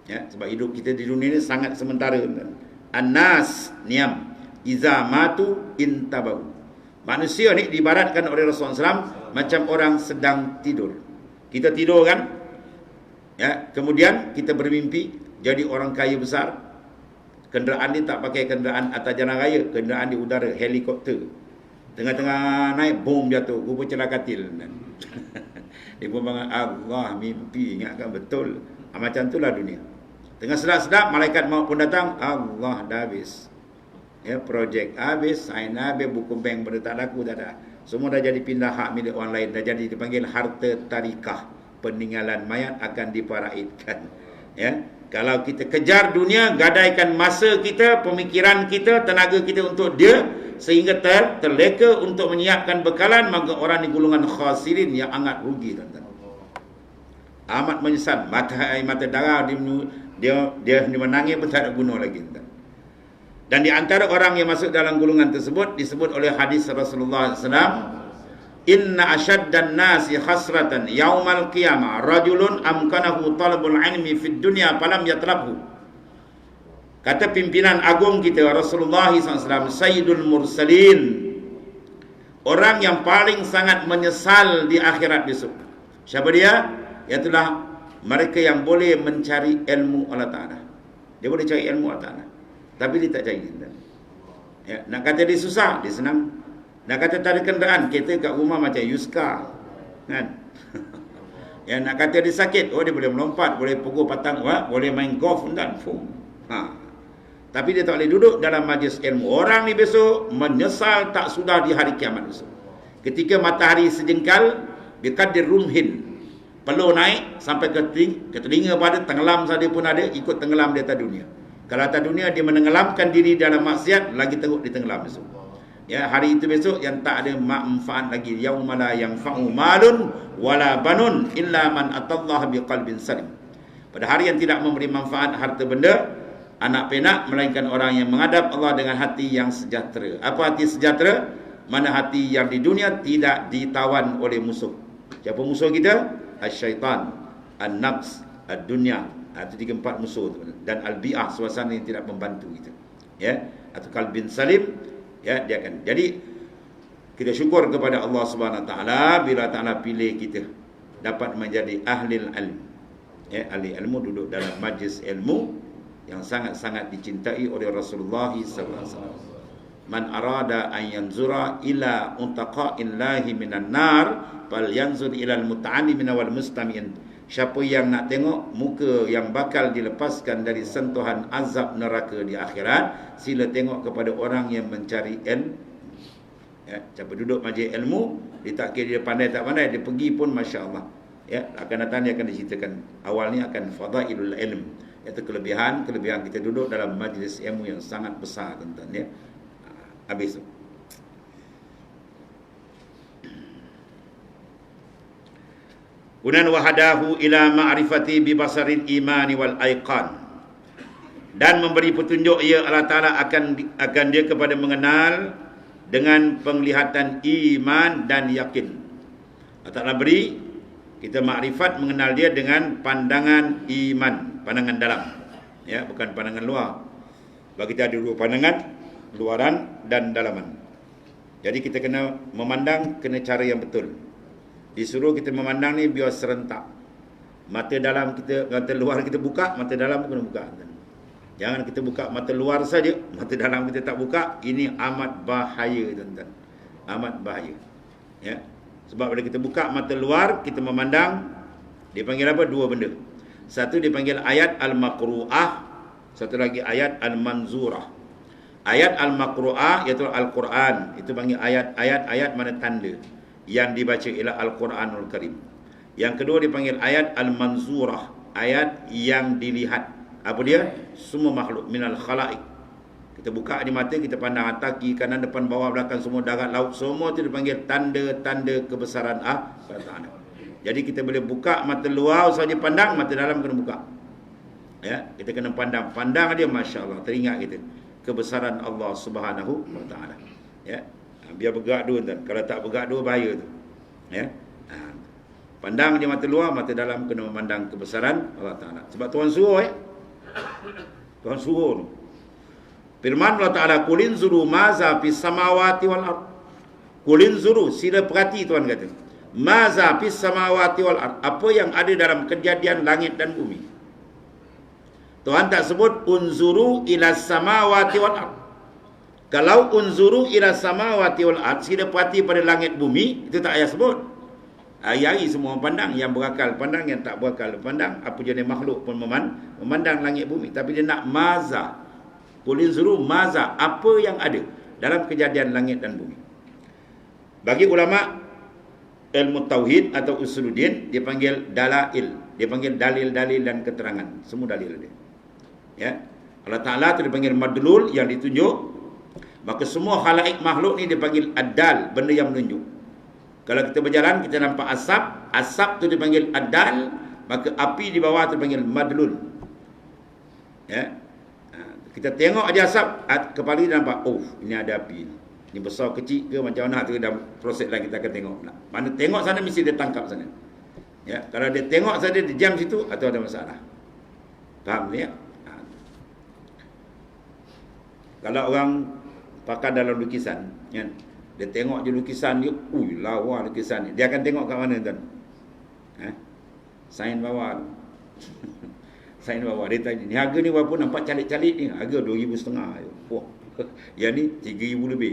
Ya, sebab hidup kita di dunia ini sangat sementara tuan-tuan. An-nas niam iza matu intabahu. Manusia ni diibaratkan oleh Rasulullah SAW macam orang sedang tidur. Kita tidur kan? Ya, kemudian kita bermimpi jadi orang kaya besar. Kenderaan dia tak pakai kenderaan atas jalan raya, kenderaan di udara, helikopter. Tengah-tengah naik, bom jatuh, rupa celakatil. Dia pun bangun, Allah, mimpi, ingatkan betul. Macam itulah dunia. Tengah sedap-sedap, malaikat maut pun datang, Allah dah habis. Ya, projek habis, sign habis, buku bank pada tak laku, tak ada. Semua dah jadi pindah hak milik orang lain, dah jadi dipanggil harta tarikah. Peninggalan mayat akan diparaitkan. Ya, kalau kita kejar dunia, gadaikan masa kita, pemikiran kita, tenaga kita untuk dia, sehingga terleka untuk menyiapkan bekalan, maka orang di golongan khasirin yang amat rugi tuan-tuan. Amat menyesal, mata darah dia menangis pun tak ada guna lagi tuan-tuan. Dan di antara orang yang masuk dalam golongan tersebut disebut oleh hadis Rasulullah SAW, inna asyaddan nasi khasratan yaumal qiyamah rajulun amkanahu talabul ilmi fid dunya falam yatlabhu. Kata pimpinan agung kita Rasulullah SAW, Sayyidul Mursalin, orang yang paling sangat menyesal di akhirat besok. Siapa dia? Iaitulah mereka yang boleh mencari ilmu Allah Ta'ala. Dia boleh cari ilmu Allah Ta'ala, tapi dia tak cari. Ya, nak kata dia susah, dia senang. Nak kata tak ada kenderaan, kereta kat rumah macam Yuska, kan? Ya, nak kata dia sakit, oh dia boleh melompat, boleh pukul patang, boleh main golf dan tapi dia tak boleh duduk dalam majlis ilmu. Orang ni besok menyesal tak sudah di hari kiamat besok. Ketika matahari sejengkal, biqadri rumhin, peluh naik sampai ke telinga pada, tenggelam saja pun ada, ikut tenggelam di atas dunia. Kalau atas dunia dia menenggelamkan diri dalam maksiat, lagi teruk ditenggelam besok. Ya, hari itu besok yang tak ada manfaat lagi. Yauma la yanfa'u malun wala banun illa man atallaha biqalbin salim. Pada hari yang tidak memberi manfaat harta benda, anak penak, melainkan orang yang menghadap Allah dengan hati yang sejahtera. Apa hati sejahtera? Mana hati yang di dunia tidak ditawan oleh musuh. Siapa musuh kita? Asyaitan, an-nafs, ad-dunya. Itu 3-4 musuh tu. Dan al-bi'ah, suasana yang tidak membantu kita. Ya, atau qalbin salim. Ya, dia akan. Jadi kita syukur kepada Allah Subhanahu Taala bila Taala pilih kita dapat menjadi ahli ilmu. Ya, ahli ilmu, duduk dalam majlis ilmu yang sangat-sangat dicintai oleh Rasulullah sallallahu alaihi wasallam. Man arada an yanzura ila untaqa'illahi minan nar fal yanzur ila al-muta'allimin wal mustami'in. Siapa yang nak tengok muka yang bakal dilepaskan dari sentuhan azab neraka di akhirat, sila tengok kepada orang yang mencari ilmu. Ya, siapa duduk majlis ilmu, dia tak kira dia pandai tak pandai, dia pergi pun masya-Allah. Ya, akan datang dia akan diceritakan. Awalnya akan fadailul ilm, iaitu kelebihan kita duduk dalam majlis ilmu yang sangat besar, tuan-tuan, ya. Habis tu. Unan wahadahu ila ma'rifati bi basaril imani wal aiqan, dan memberi petunjuk ia Allah Ta'ala akan dia kepada mengenal dengan penglihatan iman dan yakin. Allah Ta'ala beri kita makrifat mengenal dia dengan pandangan iman, pandangan dalam, ya, bukan pandangan luar. Bagi kita ada dua pandangan, luaran dan dalaman. Jadi kita kena memandang, kena cara yang betul. Disuruh kita memandang ni biar serentak. Mata dalam kita, mata luar kita buka, mata dalam kena buka. Jangan kita buka mata luar saja, mata dalam kita tak buka. Ini amat bahaya, tuan-tuan. Amat bahaya. Ya. Sebab bila kita buka mata luar, kita memandang, dipanggil apa? Dua benda. Satu dipanggil ayat al-maqru'ah, satu lagi ayat al-manzurah. Ayat al-maqru'ah iaitu Al-Quran. Itu panggil ayat mana tanda yang dibaca ialah Al-Quranul Karim. Yang kedua dipanggil ayat al-manzurah, ayat yang dilihat. Apa dia? Semua makhluk minal khalaik. Kita buka di mata, kita pandang atas, kiri, kanan, depan, bawah, belakang, semua darat, laut, semua itu dipanggil tanda-tanda kebesaran Allah Ta'ala. Jadi kita boleh buka mata luar saja pandang, mata dalam kena buka. Ya, kita kena pandang dia, masya-Allah, teringat kita kebesaran Allah Subhanahu wa Ta'ala. Ya. Biar bergerak dua, tuan. Kalau tak bergerak dua, bahaya tu. Ya. Pandang dia mata luar, mata dalam kena memandang kebesaran Allah Ta'ala. Sebab Tuhan suruh, Tuhan suruh tu. Firman Allah Ta'ala, Qulin zuru maza fis samawati wal ard. Qulin zuru, sila perhati, Tuhan kata. Maza fis samawati wal ard. Apa yang ada dalam kejadian langit dan bumi. Tuhan tak sebut unzuru ila samawati wal ard. Kalau unzuru ila samawati wal ard, sila perhati pada langit bumi, itu tak payah sebut. Hari-hari semua pandang, yang berakal pandang, yang tak berakal pandang. Apa jenis makhluk pun memandang langit bumi. Tapi dia nak maza. Qulin zuru maza, apa yang ada dalam kejadian langit dan bumi. Bagi ulama ilmu tauhid atau usuluddin, dia panggil dalail. Dia panggil dalil-dalil dan keterangan. Semua dalil dia. Ya. Allah Ta'ala tu dipanggil madlul, yang ditunjuk. Maka semua khalaik makhluk ni dipanggil ad-dal, benda yang menunjuk. Kalau kita berjalan, kita nampak asap, asap tu dipanggil ad-dal, maka api di bawah tu dipanggil madlul. Ya. Kita tengok aja asap, kepala dia nampak, oh ini ada api. Ini besar kecil ke macam mana tu dalam proses lain kita akan tengok. Mana tengok sana mesti dia tangkap sana. Ya, kalau dia tengok saja dia diam situ atau ada masalah. Faham ni ya? Kalau orang pakar dalam lukisan, kan? Dia tengok je lukisan dia, lawa lukisan ni. Dia akan tengok kat mana tuan? Sain bawah. Sain bawah. Dia tanya, ni harga ni berapa? Nampak calik-calik ni. Harga 2,500. Wah. Yang ni 3,000 lebih.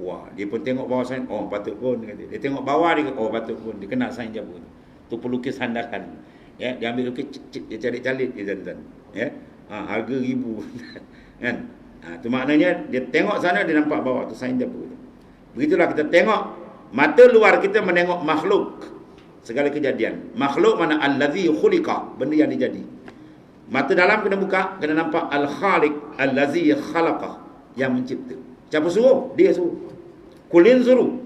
Wah, dia pun tengok bawah sain. Oh, patut pun. Dia tengok bawah dia, oh patut pun. Dia kenal sain dia pun. Tu pelukis handakan. Ya, dia ambil lukis, dia calik-calik dia tuan-tuan. Ya. Harga 1,000. Kan? Tu maknanya dia tengok sana dia nampak bawah tu sain dia pun. Begitulah kita tengok, mata luar kita menengok makhluk, segala kejadian. Makhluk mana allazi khuliqa, benda yang dijadi. Mata dalam kena buka, kena nampak al-khaliq allazi khalaqa, yang mencipta. Siapa suruh? Dia suruh. Kulin suruh.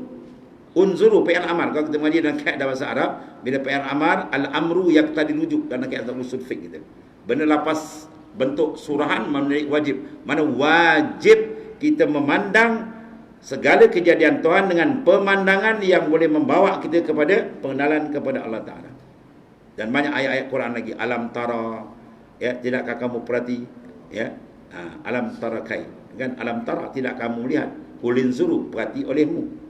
Unzuru fi'il amar. Kalau kita mengaji dalam kaedah bahasa Arab, bila fi'il amar, al-amru yaqtadi rujuk dalam kaedah usul fiqh kita. Benda lapas bentuk surahan mana wajib. Mana wajib kita memandang segala kejadian Tuhan dengan pemandangan yang boleh membawa kita kepada pengenalan kepada Allah Ta'ala. Dan banyak ayat-ayat Quran lagi. Alam tara, ya, tidakkah kamu perhati, ya, alam tara kai, kan? Alam tara, tidak kamu lihat, ulin zuru, perhati olehmu.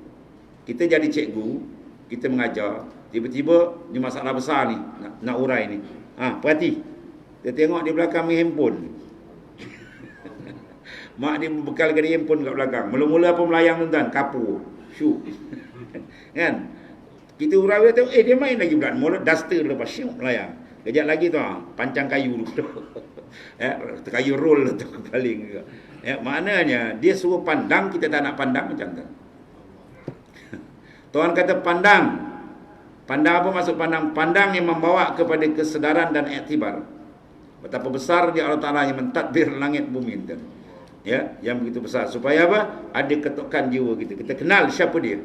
Kita jadi cikgu, kita mengajar, tiba-tiba ni masalah besar ni, nak urai ni, perhati, kita tengok di belakang main handphone. Mak dia bekalkan dia handphone kat belakang. Mula-mula apa melayang tuan-tuan? Kapur. Syuk. Kan? Kita urai dia tengok, dia main lagi pula. Mula duster lepas syuk melayang. Kejap lagi tu, pancang kayu tu. Kayu roll tu paling. Ya, maknanya dia suruh pandang, kita tak nak pandang macam tu. Tuhan kata pandang. Pandang apa maksud pandang? Pandang yang membawa kepada kesedaran dan iktibar. Betapa besar dia Allah Ta'ala yang mentadbir langit bumi tu. Ya, yang begitu besar. Supaya apa? Ada ketukan jiwa kita. Kita kenal siapa dia.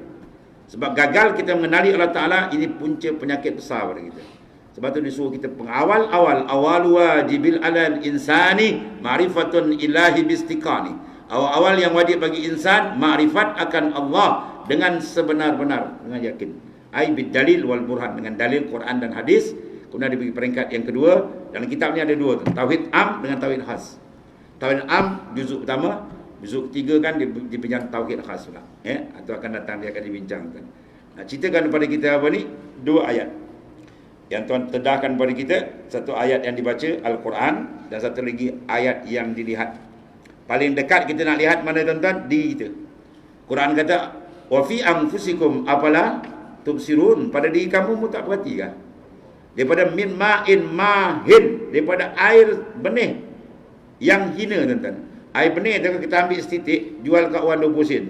Sebab gagal kita mengenali Allah Ta'ala, ini punca penyakit besar pada kita. Sebab tu disuruh kita pengawal-awal. Awalu wajibil alal insani ma'rifatun ilahi bistiqani. Awal-awal yang wajib bagi insan, ma'rifat akan Allah dengan sebenar-benar, dengan yakin. Ai bidalil wal burhan, dengan dalil Quran dan hadis. Kemudian diberi peringkat yang kedua. Dalam kitab ni ada dua tu. Tauhid am dengan tauhid khas. Tauhid am juzuk pertama, juzuk ketiga kan dibincang tauhid khas pula. Ya, atau akan datang dia akan dibincangkan. Nah, ceritakan kepada kita apa ni? Dua ayat. Yang Tuhan tedahkan kepada kita, satu ayat yang dibaca Al-Quran dan satu lagi ayat yang dilihat. Paling dekat kita nak lihat mana tuan-tuan? Di kita. Quran kata, "Wa fi anfusikum afala tubsirun." Pada diri kamu tak perhati kah? Daripada min ma'in mahin, daripada air benih yang hina tuan-tuan. Air benih tu kita ambil setitik, jual kat orang 20 sen.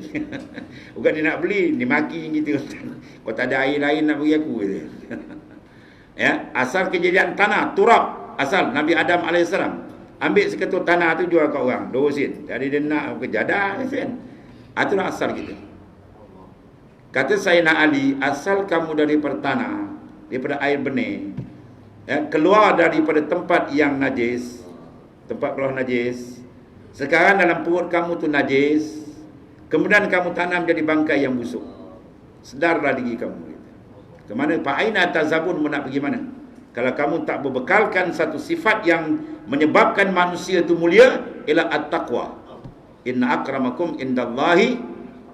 Bukan dia nak beli, dia maki kita. Kau tak ada air lain nak bagi aku kata. Ya, asal kejadian tanah, turab, asal Nabi Adam AS ambil seketul tanah tu jual kat orang 20 sen. Jadi dia nak kejadah sen. Itulah asal kita. Kata Sayyidina Ali, asal kamu daripada tanah, daripada air benih, ya, keluar daripada tempat yang najis, tempat keluar najis. Sekarang dalam perut kamu tu najis, kemudian kamu tanam jadi bangkai yang busuk. Sedarlah diri kamu. Kemana? Fa'aina tazabun, nak pergi mana? Kalau kamu tak berbekalkan satu sifat yang menyebabkan manusia itu mulia, ila at-taqwa. Inna akramakum indallahi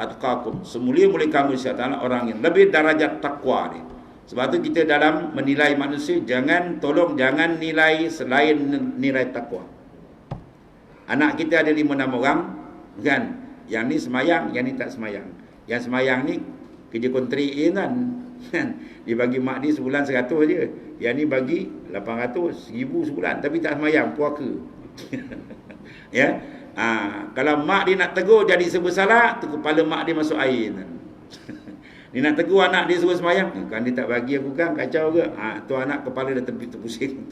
atqakum. Semulia-mulia kamu di Allah orang yang lebih darajat takwa ni. Sebab tu kita dalam menilai manusia, jangan nilai selain nilai takwa. Anak kita ada 5-6 orang, kan? Yang ni semayang, yang ni tak semayang. Yang semayang ni kerja kontrak kan. Dia bagi mak dia sebulan 100 je. Yang ni bagi 800, 1000 sebulan, tapi tak semayang, puaka. Ya. Kalau mak dia nak tegur jadi serba salah, tu kepala mak dia masuk air. Dia nak tegur anak dia suruh semayang, kan dia tak bagi aku kan, kacau ke? Tu anak kepala dah terpusing.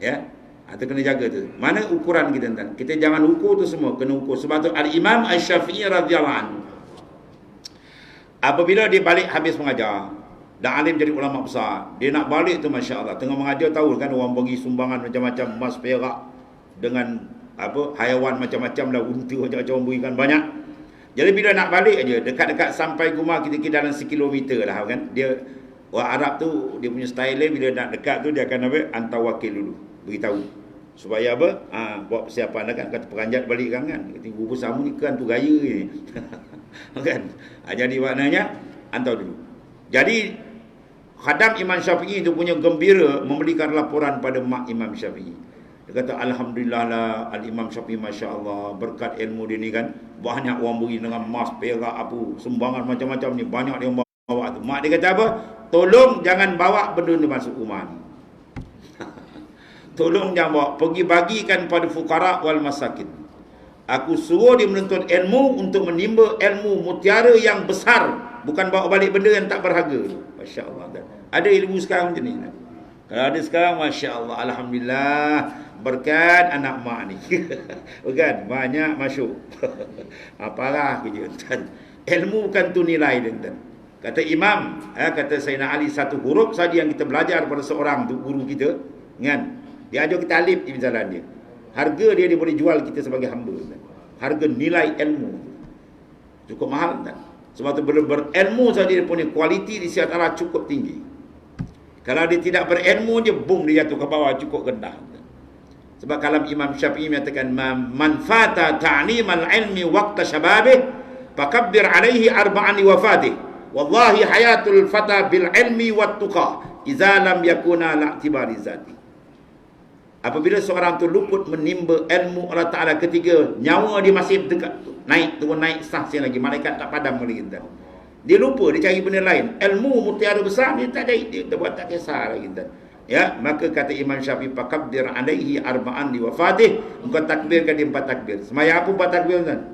Ya. Atau kena jaga tu. Mana ukuran kita tuan? Kita jangan ukur tu semua, kena ukur. Sebab tu Al-Imam Asy-Syafi'i radhiyallahu anhu, apabila dia balik habis mengajar, dan alim jadi ulama besar, dia nak balik tu masya-Allah, tengah mengajar tahu kan orang bagi sumbangan macam-macam, emas, perak dengan haiwan macam-macam lah, unta macam-macam berikan banyak. Jadi bila nak balik aja, dekat-dekat sampai rumah kita dalam 1 kilometer lah kan. Dia orang Arab tu dia punya style dia, bila nak dekat tu dia akan hantar wakil dulu, beritahu supaya buat persiapan kan, kata peranjat balik kan. Kata ibu sama ni kan tu gaya ni. Kan? Jadi maknanya hantar dulu. Jadi khadam Imam Syafi'i itu punya gembira memberikan laporan pada mak Imam Syafi'i. Dia kata alhamdulillah lah Al-Imam Syafi'i, masya-Allah, berkat ilmu dia ni kan, banyak orang beri dengan emas, perak, apa sumbangan macam-macam ni, banyak dia bawa tu. Mak dia kata apa? Tolong jangan bawa benda ni masuk rumah ni. Tolong jangan bawa, pergi bagikan pada fukara wal masakin. Aku suruh dia menuntut ilmu untuk menimba ilmu mutiara yang besar, bukan bawa balik benda yang tak berharga. Masya-Allah. Ada ilmu sekarang macam ni. Kalau ada sekarang, masya-Allah, alhamdulillah, berkat anak mak ni. Bukan banyak masuk. Apalah kerja tuan. Ilmu bukan tu nilai dia tuan. Kata Imam, kata Sayyidina Ali, satu huruf saja yang kita belajar pada seorang tu, guru kita, kan? Dia ajar kita alif di jalan dia. Harga dia boleh jual kita sebagai hamba. Kan? Harga nilai ilmu. Cukup mahal kan? Sebab tu berilmu saja dia punya kualiti di sisi Allah cukup tinggi. Kalau dia tidak berilmu je, boom, dia jatuh ke bawah, cukup rendah. Sebab kalam Imam Syafi'i menyatakan man fata ta'limal ilmi waqta syababih fakabbir alaihi arba'ani wafatih. Wallahi hayatul fata bil ilmi wat tuqa idza lam yakuna la'tibari zati. Apabila seorang tu luput menimba ilmu Allah Ta'ala ketika nyawa dia masih dekat, naik turun naik sah lagi, malaikat tak padam lagi. Dia lupa, dia cari benda lain. Ilmu mutiara besar dia tak ada, dia buat tak kisah lagi. Ya, maka kata Imam Syafi'i, fakabbir alaihi arba'an li wafatih, engkau takbirkan dia 4 takbir. Semaya apa 4 takbir kan?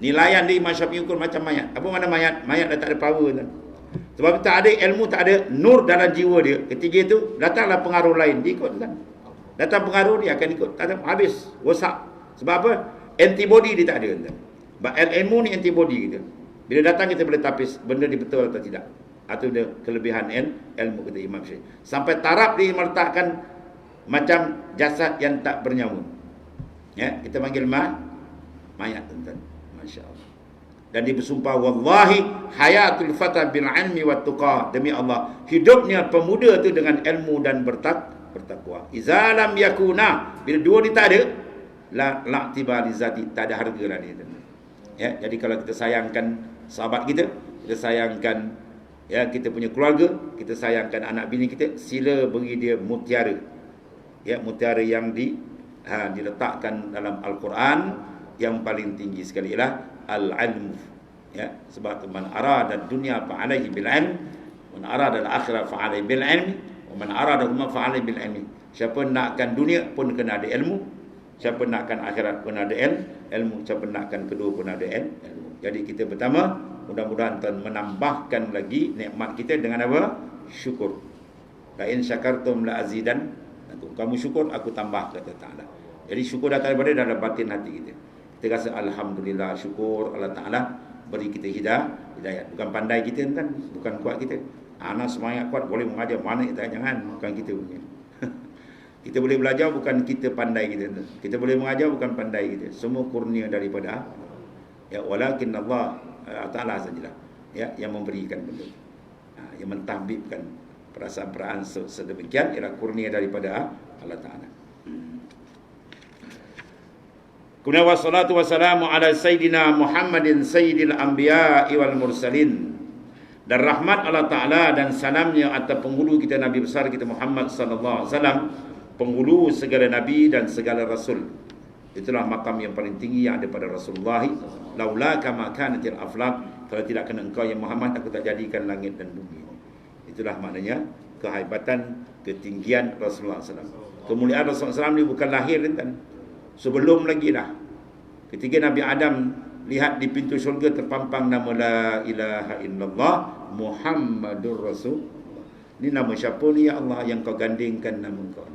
Nilaian dia Imam Syafi'i ukur macam mayat. Apa mana mayat? Mayat dah tak ada power kan? Sebab tak ada ilmu, tak ada nur dalam jiwa dia. Ketiga itu datanglah pengaruh lain, dia ikut kan? Datang pengaruh dia akan ikut, tak ada, habis, rosak. Sebab apa? Antibody dia tak ada kan? Ilmu ni antibody kita. Bila datang kita boleh tapis benda ni betul atau tidak. Atau dia kelebihan ilmu kata Imam Syafi'i. Sampai taraf dia meletakkan macam jasad yang tak bernyawa. Ya, kita panggil mayat tuan-tuan. Masya-Allah. Dan dia bersumpah, wallahi hayatul fata bil ilmi wat tuqa, demi Allah hidupnya pemuda tu dengan ilmu dan bertakwa. Iza lam yakuna, bila dua ni tak ada, la tibali zati, tak ada harga lah dia. Ya, jadi kalau kita sayangkan sahabat kita sayangkan ya kita punya keluarga, kita sayangkan anak bini kita, sila beri dia mutiara. Ya, mutiara yang diletakkan dalam Al-Quran yang paling tinggi sekali ialah al-ilm. Ya, sebab tu man arada dunya fa alaihi bil ilm, man arada al-akhirah fa alaihi bil ilm, wa man arada huma fa alaihi bil ilm. Siapa nakkan dunia pun kena ada ilmu, siapa nakkan akhirat pun ada ilmu, siapa nakkan kedua pun ada ilmu. Jadi kita pertama, mudah-mudahan Tuhan menambahkan lagi nikmat kita dengan apa? Syukur. La in syakartum la azidan. Kamu syukur, aku tambah, kata Ta'ala. Jadi syukur datang daripada dalam batin hati kita. Kita rasa alhamdulillah, syukur Allah Ta'ala beri kita hidayat. Bukan pandai kita kan, bukan kuat kita. Anak semangat kuat boleh mengajar, mana kita, jangan, bukan kita punya. Kita boleh belajar, bukan kita pandai kita. Kita boleh mengajar, bukan pandai kita. Semua kurnia daripada ya, walakin Allah Ta'ala sajalah ya, yang memberikan benda, yang mentahbibkan perasaan-perasaan sedemikian ialah kurnia daripada Allah Ta'ala. Kemudian wassalatu wassalamu ala Sayyidina Muhammadin Sayyidil Anbiya'i wal Mursalin. Dan rahmat Allah Ta'ala dan salamnya atas penghulu kita Nabi besar kita Muhammad sallallahu alaihi wasallam, penghulu segala Nabi dan segala Rasul. Itulah makam yang paling tinggi yang ada pada Rasulullah. Laula kama kanatil aflaq, kalau tidak kena engkau ya Muhammad, aku tak jadikan langit dan bumi. Itulah maknanya kehebatan, ketinggian Rasulullah SAW. Kemuliaan Rasulullah SAW ni bukan lahir kan? Sebelum lagi dah. Ketika Nabi Adam lihat di pintu syurga terpampang nama la ilaha illallah Muhammadur Rasul. Ini nama siapa ni ya Allah yang kau gandingkan nama kau?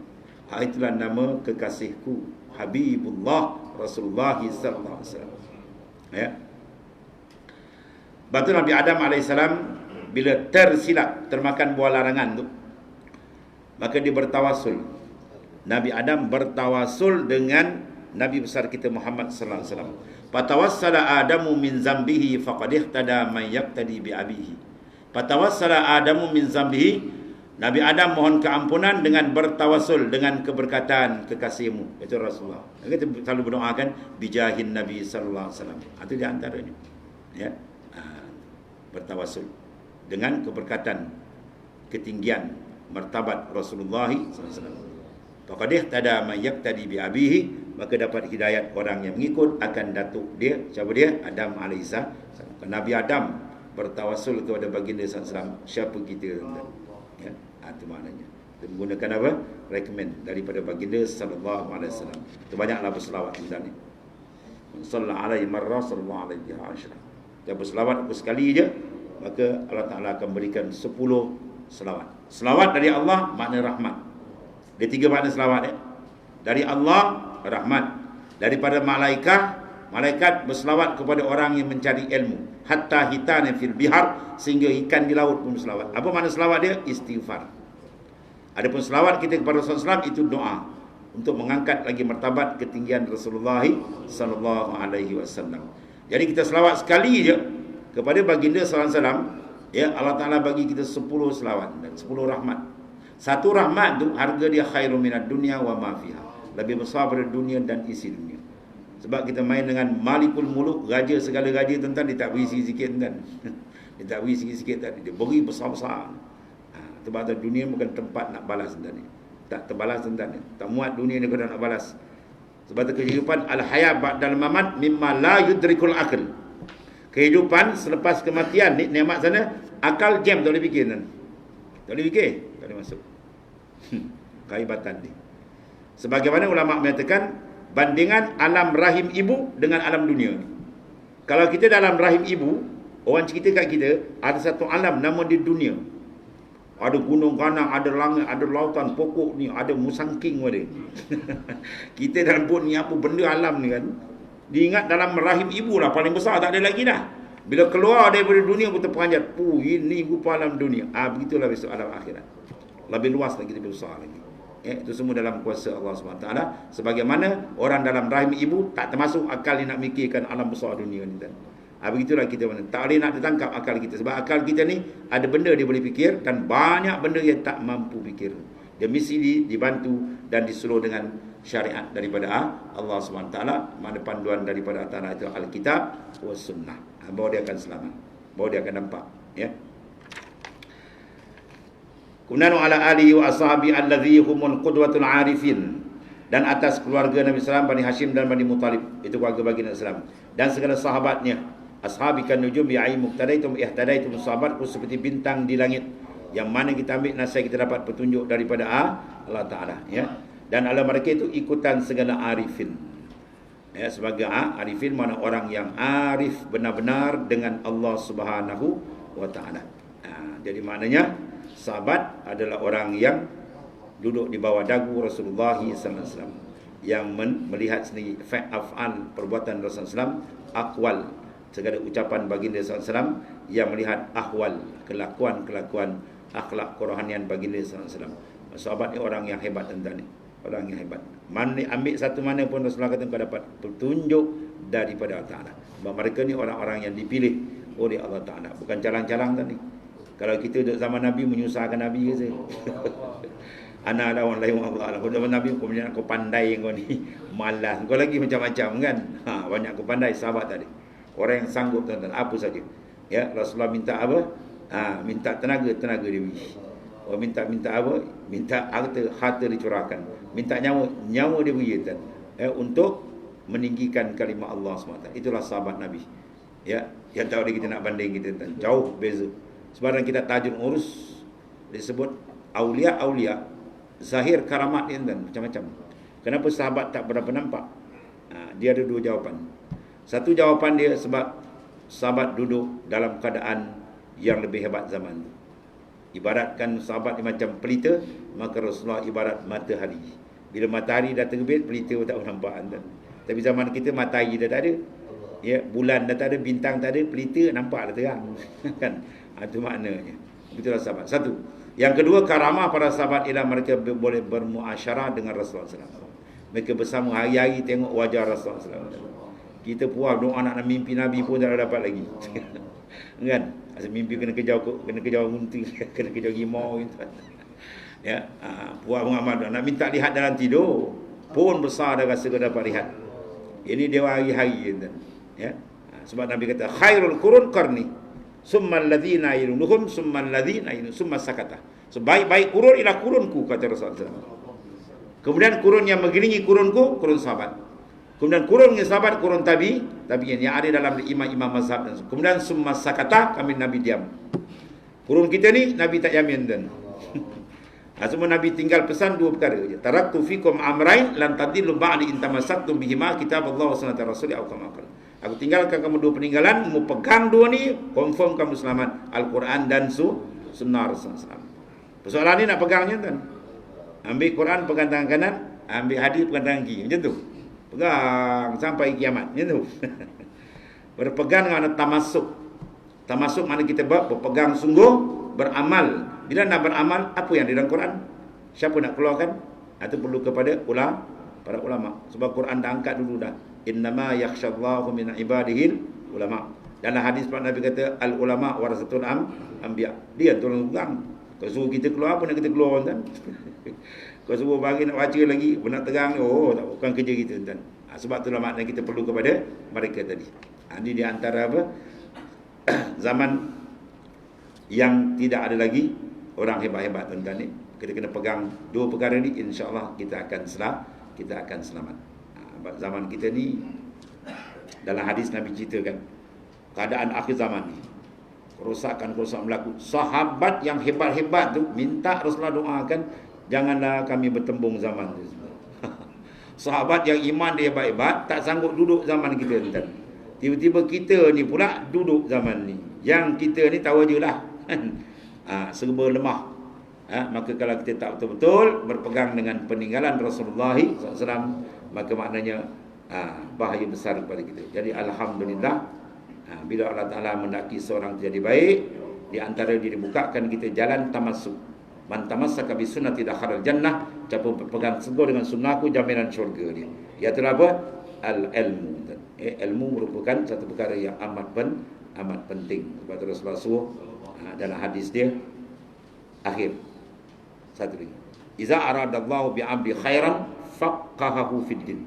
Itulah nama kekasihku Habibullah Rasulullah sallallahu alaihi wasallam. Ya. Batu Nabi Adam alaihissalam bila tersilap termakan buah larangan tu, maka dia bertawasul. Nabi Adam bertawasul dengan Nabi besar kita Muhammad sallallahu alaihi wasallam. Fatawassala Adamu min zambihi faqad ihtada man yaqtadi bi abihi. Fatawassala Adamu min zambihi, Nabi Adam mohon keampunan dengan bertawasul dengan keberkatan kekasihmu, itu Rasulullah. Kita selalu berdoakan bijahin Nabi sallallahu alaihi wasallam. Itu di antaranya. Ya. Bertawasul dengan keberkatan ketinggian martabat Rasulullah sallallahu alaihi wasallam. Faqad ihtada man yaqtadi bi abihi, maka dapat hidayat orang yang mengikut akan datuk dia. Siapa dia? Adam alaihissalam. Nabi Adam bertawasul kepada baginda sallallahu alaihi wasallam. Siapa kita? Ya, itu maknanya. Kita menggunakan apa? Recommend daripada baginda sallallahu alaihi wasallam. Itu banyaklah berselawat di sana. Man shalla alaihi marra sallallahu alaihi asyra. Dia berselawat sekali je, maka Allah Taala akan berikan 10 selawat. Selawat dari Allah makna rahmat. Ada 3 makna selawat ya. Dari Allah rahmat, daripada malaikat berselawat kepada orang yang mencari ilmu, hatta hitana fil bihar, sehingga ikan di laut pun berselawat. Apa makna selawat dia? Istighfar. Adapun selawat kita kepada Rasulullah SAW itu doa untuk mengangkat lagi martabat ketinggian Rasulullah sallallahu alaihi wasallam. Jadi kita selawat sekali je kepada baginda sallallahu alaihi wasallam, ya, Allah Taala bagi kita 10 selawat dan 10 rahmat. Satu rahmat tu harga dia khairum minad dunya wa ma fiha. Lebih besar daripada dunia dan isi dunia. Sebab kita main dengan Malikul Muluk, raja segala raja tuan-tuan, dia tak beri sikit-sikit tuan. Dia tak beri sikit-sikit tadi, dia beri besar-besar. Sebab dunia bukan tempat nak balas tuan-tuan. Tak terbalas tuan-tuan. Tak muat dunia ni kalau nak balas. Sebab tu kehidupan al-hayat ba'dal mamat mimma la yudrikul akal. Kehidupan selepas kematian ni nikmat sana, akal jam tak boleh fikir tuan. Tak boleh fikir, tak boleh masuk. Kaibatan ni. Sebagaimana ulama menyatakan bandingan alam rahim ibu dengan alam dunia ni. Kalau kita dalam rahim ibu, orang cerita kat kita ada satu alam nama dia dunia. Ada gunung ganang, ada langit, ada lautan, pokok ni, ada musangking ada. Kita dalam pun ni apa benda alam ni kan. Diingat dalam rahim ibu lah paling besar, tak ada lagi dah. Bila keluar daripada dunia pun terperanjat, ini rupa alam dunia. Begitulah besok alam akhirat. Lebih luas lagi, lebih besar lagi. Itu semua dalam kuasa Allah SWT. Sebagaimana orang dalam rahim ibu tak termasuk akal yang nak mikirkan alam besar dunia ni kan. Begitulah kita mana. Tak boleh nak tertangkap akal kita. Sebab akal kita ni ada benda dia boleh fikir dan banyak benda yang tak mampu fikir. Dia mesti dibantu dan disuruh dengan syariat daripada Allah SWT. Mana panduan daripada antara itu Alkitab wa Sunnah. Bahawa dia akan selamat, bahawa dia akan nampak, ya. Kunanu ala alihi wa ashabi alladhi humul qudwatul arifin, dan atas keluarga Nabi SAW, Bani Hashim dan Bani Muttalib, itu keluarga baginda SAW, dan segala sahabatnya. Ashabikan nujum bi'ai muqtadaitum ihtadaitum, sahabatku seperti bintang di langit, yang mana kita ambil nasihat, kita dapat petunjuk daripada Allah Ta'ala, ya. Dan ala mereka itu ikutan segala arifin, ya. Sebagai arifin mana orang yang arif benar-benar dengan Allah Subhanahu wa Ta'ala. Jadi maknanya sahabat adalah orang yang duduk di bawah dagu Rasulullah SAW, yang melihat sendiri af'al perbuatan Rasulullah SAW, akwal segala ucapan baginda SAW, yang melihat ahwal kelakuan akhlak kerohanian baginda SAW. Sahabat ni orang yang hebat tuan-tuan ni, orang yang hebat. Mana ambil satu mana pun Rasulullah kata kau dapat petunjuk daripada Allah Ta'ala. Sebab mereka ni orang-orang yang dipilih oleh Allah Ta'ala, bukan calang-calang tadi. Kalau kita duduk zaman Nabi menyusahkan Nabi ke saya? Anak ada orang lain Allah. Kalau zaman Nabi kau punya kau pandai kau ni, malas. Kau lagi macam-macam kan? Banyak kau pandai sahabat tadi. Orang yang sanggup tuan-tuan apa saja. Ya, Rasulullah minta apa? Minta tenaga dia beri. Orang minta apa? Minta harta dicurahkan. Minta nyawa dia beri tuan. Untuk meninggikan kalimah Allah SWT. Itulah sahabat Nabi. Ya, yang tak boleh kita nak banding kita tuan. Jauh beza. Sebarang kita tajun urus disebut aulia-aulia, zahir karamat dia dan macam-macam. Kenapa sahabat tak berapa nampak? Dia ada 2 jawapan. Satu jawapan dia sebab sahabat duduk dalam keadaan yang lebih hebat zaman itu. Ibaratkan sahabat ni macam pelita, maka Rasulullah ibarat matahari. Bila matahari dah terbit, pelita pun tak nampak kan. Tapi zaman kita matahari dah tak ada. Ya, bulan dah tak ada, bintang tak ada, pelita nampak dah terang. Kan? Itu maknanya. Itulah sahabat. Satu. Yang kedua, karamah para sahabat ialah mereka boleh bermuasyarah dengan Rasulullah SAW. Mereka bersama hari-hari tengok wajah Rasulullah SAW. Kita puas doa nak mimpi Nabi pun tak dapat lagi. Kan? Asal mimpi kena kejar unta, kena kejar rimau gitu. Ya, puas mengamal nak minta lihat dalam tidur pun besar dah rasa kau dapat lihat. Ini dia hari-hari gitu. Ya. Sebab Nabi kata khairul qurun qarni, summa alladhina yalunuhum, summa alladhina yalunuhum, summa sakata. Sebaik-baik kurun ialah kurunku, kata Rasulullah SAW. Kemudian kurun yang mengelilingi kurunku, kurun sahabat. Kemudian kurun yang sahabat, kurun tabi'in yang ada dalam imam-imam mazhab. Kemudian summa sakata, kami Nabi diam. Kurun kita ni Nabi tak yamin dan. Semua Nabi tinggal pesan dua perkara je. Taraktu fikum amrain lan tadillu ba'di in tamassaktum bihima kitab Allah wa sunnata rasuli aw kama qala. Aku tinggalkan kamu dua peninggalan, mu pegang dua ni, confirm kamu selamat. Al-Quran dan sunnah Rasulullah. Persoalan ni nak pegangnya kan. Ambil Quran pegang tangan kanan, ambil hadis pegang tangan kiri, macam tu. Pegang sampai kiamat, macam tu. Berpegang dengan tamasuk. Tamasuk mana kita berpegang sungguh, beramal. Bila nak beramal, apa yang di dalam Quran? Siapa nak keluarkan? Itu perlu kepada para ulama. Sebab Quran dah angkat dulu dah. Innama yakhshallahu min ibadihil ulama. Dalam hadis Nabi kata al ulama warasatul anbiya. Dia tolong pegang. Kau suruh kita keluar apa nak kita keluar kan? Kau suruh bagi nak baca lagi, nak terang, tak bukan kerja kita tuan. Sebab itulah makna kita perlu kepada mereka tadi. Ini di antara apa? Zaman yang tidak ada lagi orang hebat-hebat tuan-tuan ni. Kita kena pegang dua perkara ni, insya-Allah kita akan selamat. Zaman kita ni dalam hadis Nabi ceritakan keadaan akhir zaman ni, kerosakan berlaku. Sahabat yang hebat-hebat tu minta Rasulullah doakan, janganlah kami bertembung zaman tu. Sahabat yang iman dia hebat-hebat tak sanggup duduk zaman kita tuan. Tiba-tiba kita ni pula duduk zaman ni. Yang kita ni tahu je lah. Serba lemah. Maka kalau kita tak betul-betul berpegang dengan peninggalan Rasulullah SAW, maka maknanya bahaya besar kepada kita. Jadi alhamdulillah, bila Allah Ta'ala mendaki seorang jadi baik, di antara dia dibukakan kita jalan tamasuk. Man tamassaka bi sunnati dakhala jannah, siapa berpegang teguh dengan sunnahku, jaminan syurga dia. Iaitu apa? Al-ilmu. Ilmu merupakan satu perkara yang amat penting. Sebab Rasulullah suruh dalam hadis dia akhir satu lagi, iza aradallahu bi'abdi khairan faqahahu fid din.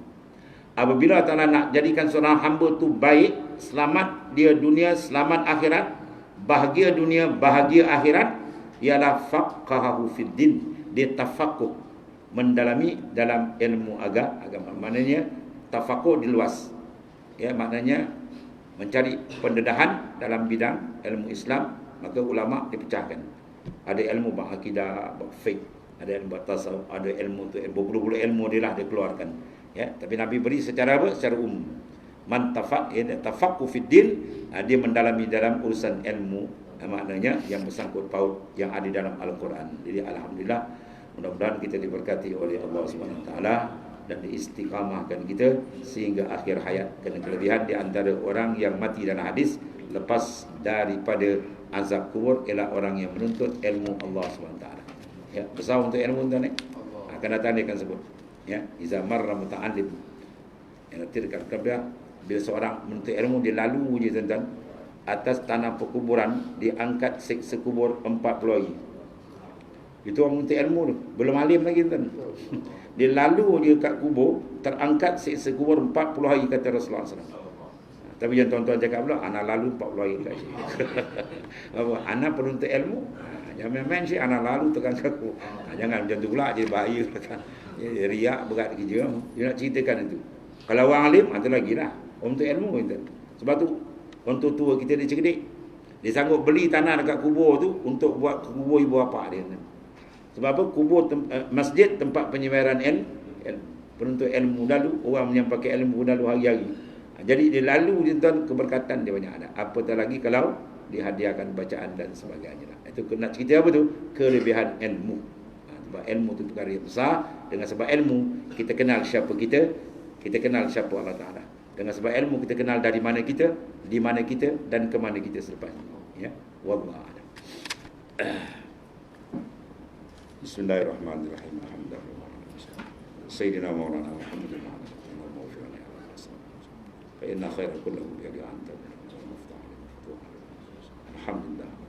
Apabila Ta'ala nak jadikan seorang hamba tu baik, selamat dia dunia, selamat akhirat, bahagia dunia, bahagia akhirat, ialah faqahahu fid din. Dia tafaqquh, mendalami dalam ilmu agama. Maknanya tafaqquh diluas. Ya, maknanya mencari pendedahan dalam bidang ilmu Islam. Maka ulama dipecahkan. Ada ilmu akidah, fiqh, ada ilmu tasawuf, ada ilmu tu, berpuluh-puluh ilmu dia lah dia keluarkan. Ya, tapi Nabi beri secara apa? Secara umum. Man tafaqquh fid din, dia mendalami dalam urusan ilmu, maknanya yang bersangkut paut yang ada dalam Al-Quran. Jadi alhamdulillah, mudah-mudahan kita diberkati oleh Allah Subhanahu Wa Taala dan diistiqamahkan kita sehingga akhir hayat. Kerana kelebihan di antara orang yang mati dalam hadis lepas daripada azab kubur ialah orang yang menuntut ilmu Allah SWT. Ya, besar untuk ilmu tuan ni. Akan datang dia akan sebut. Ya, iza marra muta'allim. Ya, nanti dekat kabia, bila seorang menuntut ilmu dia lalu je tuan-tuan atas tanah perkuburan, diangkat siksa kubur 40 hari. Itu orang menuntut ilmu tu, belum alim lagi tuan. Dia lalu dia kat kubur, terangkat siksa kubur 40 hari kata Rasulullah SAW. Tapi yang tuan-tuan cakap pula, anak lalu 40 hari kat sini. Apa? Anak penuntut ilmu. Jangan main sih, anak lalu tekan aku. Jangan macam tu pula, jadi bahaya. Riak berat kerja. Dia nak ceritakan itu. Kalau orang alim, itu lagi lah. Untuk ilmu itu. Sebab tu, untuk tua kita dia cerdik. Dia sanggup beli tanah dekat kubur tu untuk buat kubur ibu bapa dia. Sebab apa? Kubur masjid tempat penyebaran penuntut ilmu dahulu, orang yang pakai ilmu dahulu hari-hari. Jadi dia lalu dia tuan, keberkatan dia banyak ada. Apatah lagi kalau dihadiahkan bacaan dan sebagainya. Itu nak cerita apa tu? Kelebihan ilmu. Sebab ilmu tu perkara yang besar. Dengan sebab ilmu kita kenal siapa kita, kita kenal siapa Allah Taala. Dengan sebab ilmu kita kenal dari mana kita, di mana kita dan ke mana kita selepas ini. Ya, wallahu a'lam. Bismillahirrahmanirrahim. Alhamdulillah. Sayyidina Maulana Muhammadin wa ala alihi wa sahbihi. Fa inna khairal kullahu bi anta. Alhamdulillah.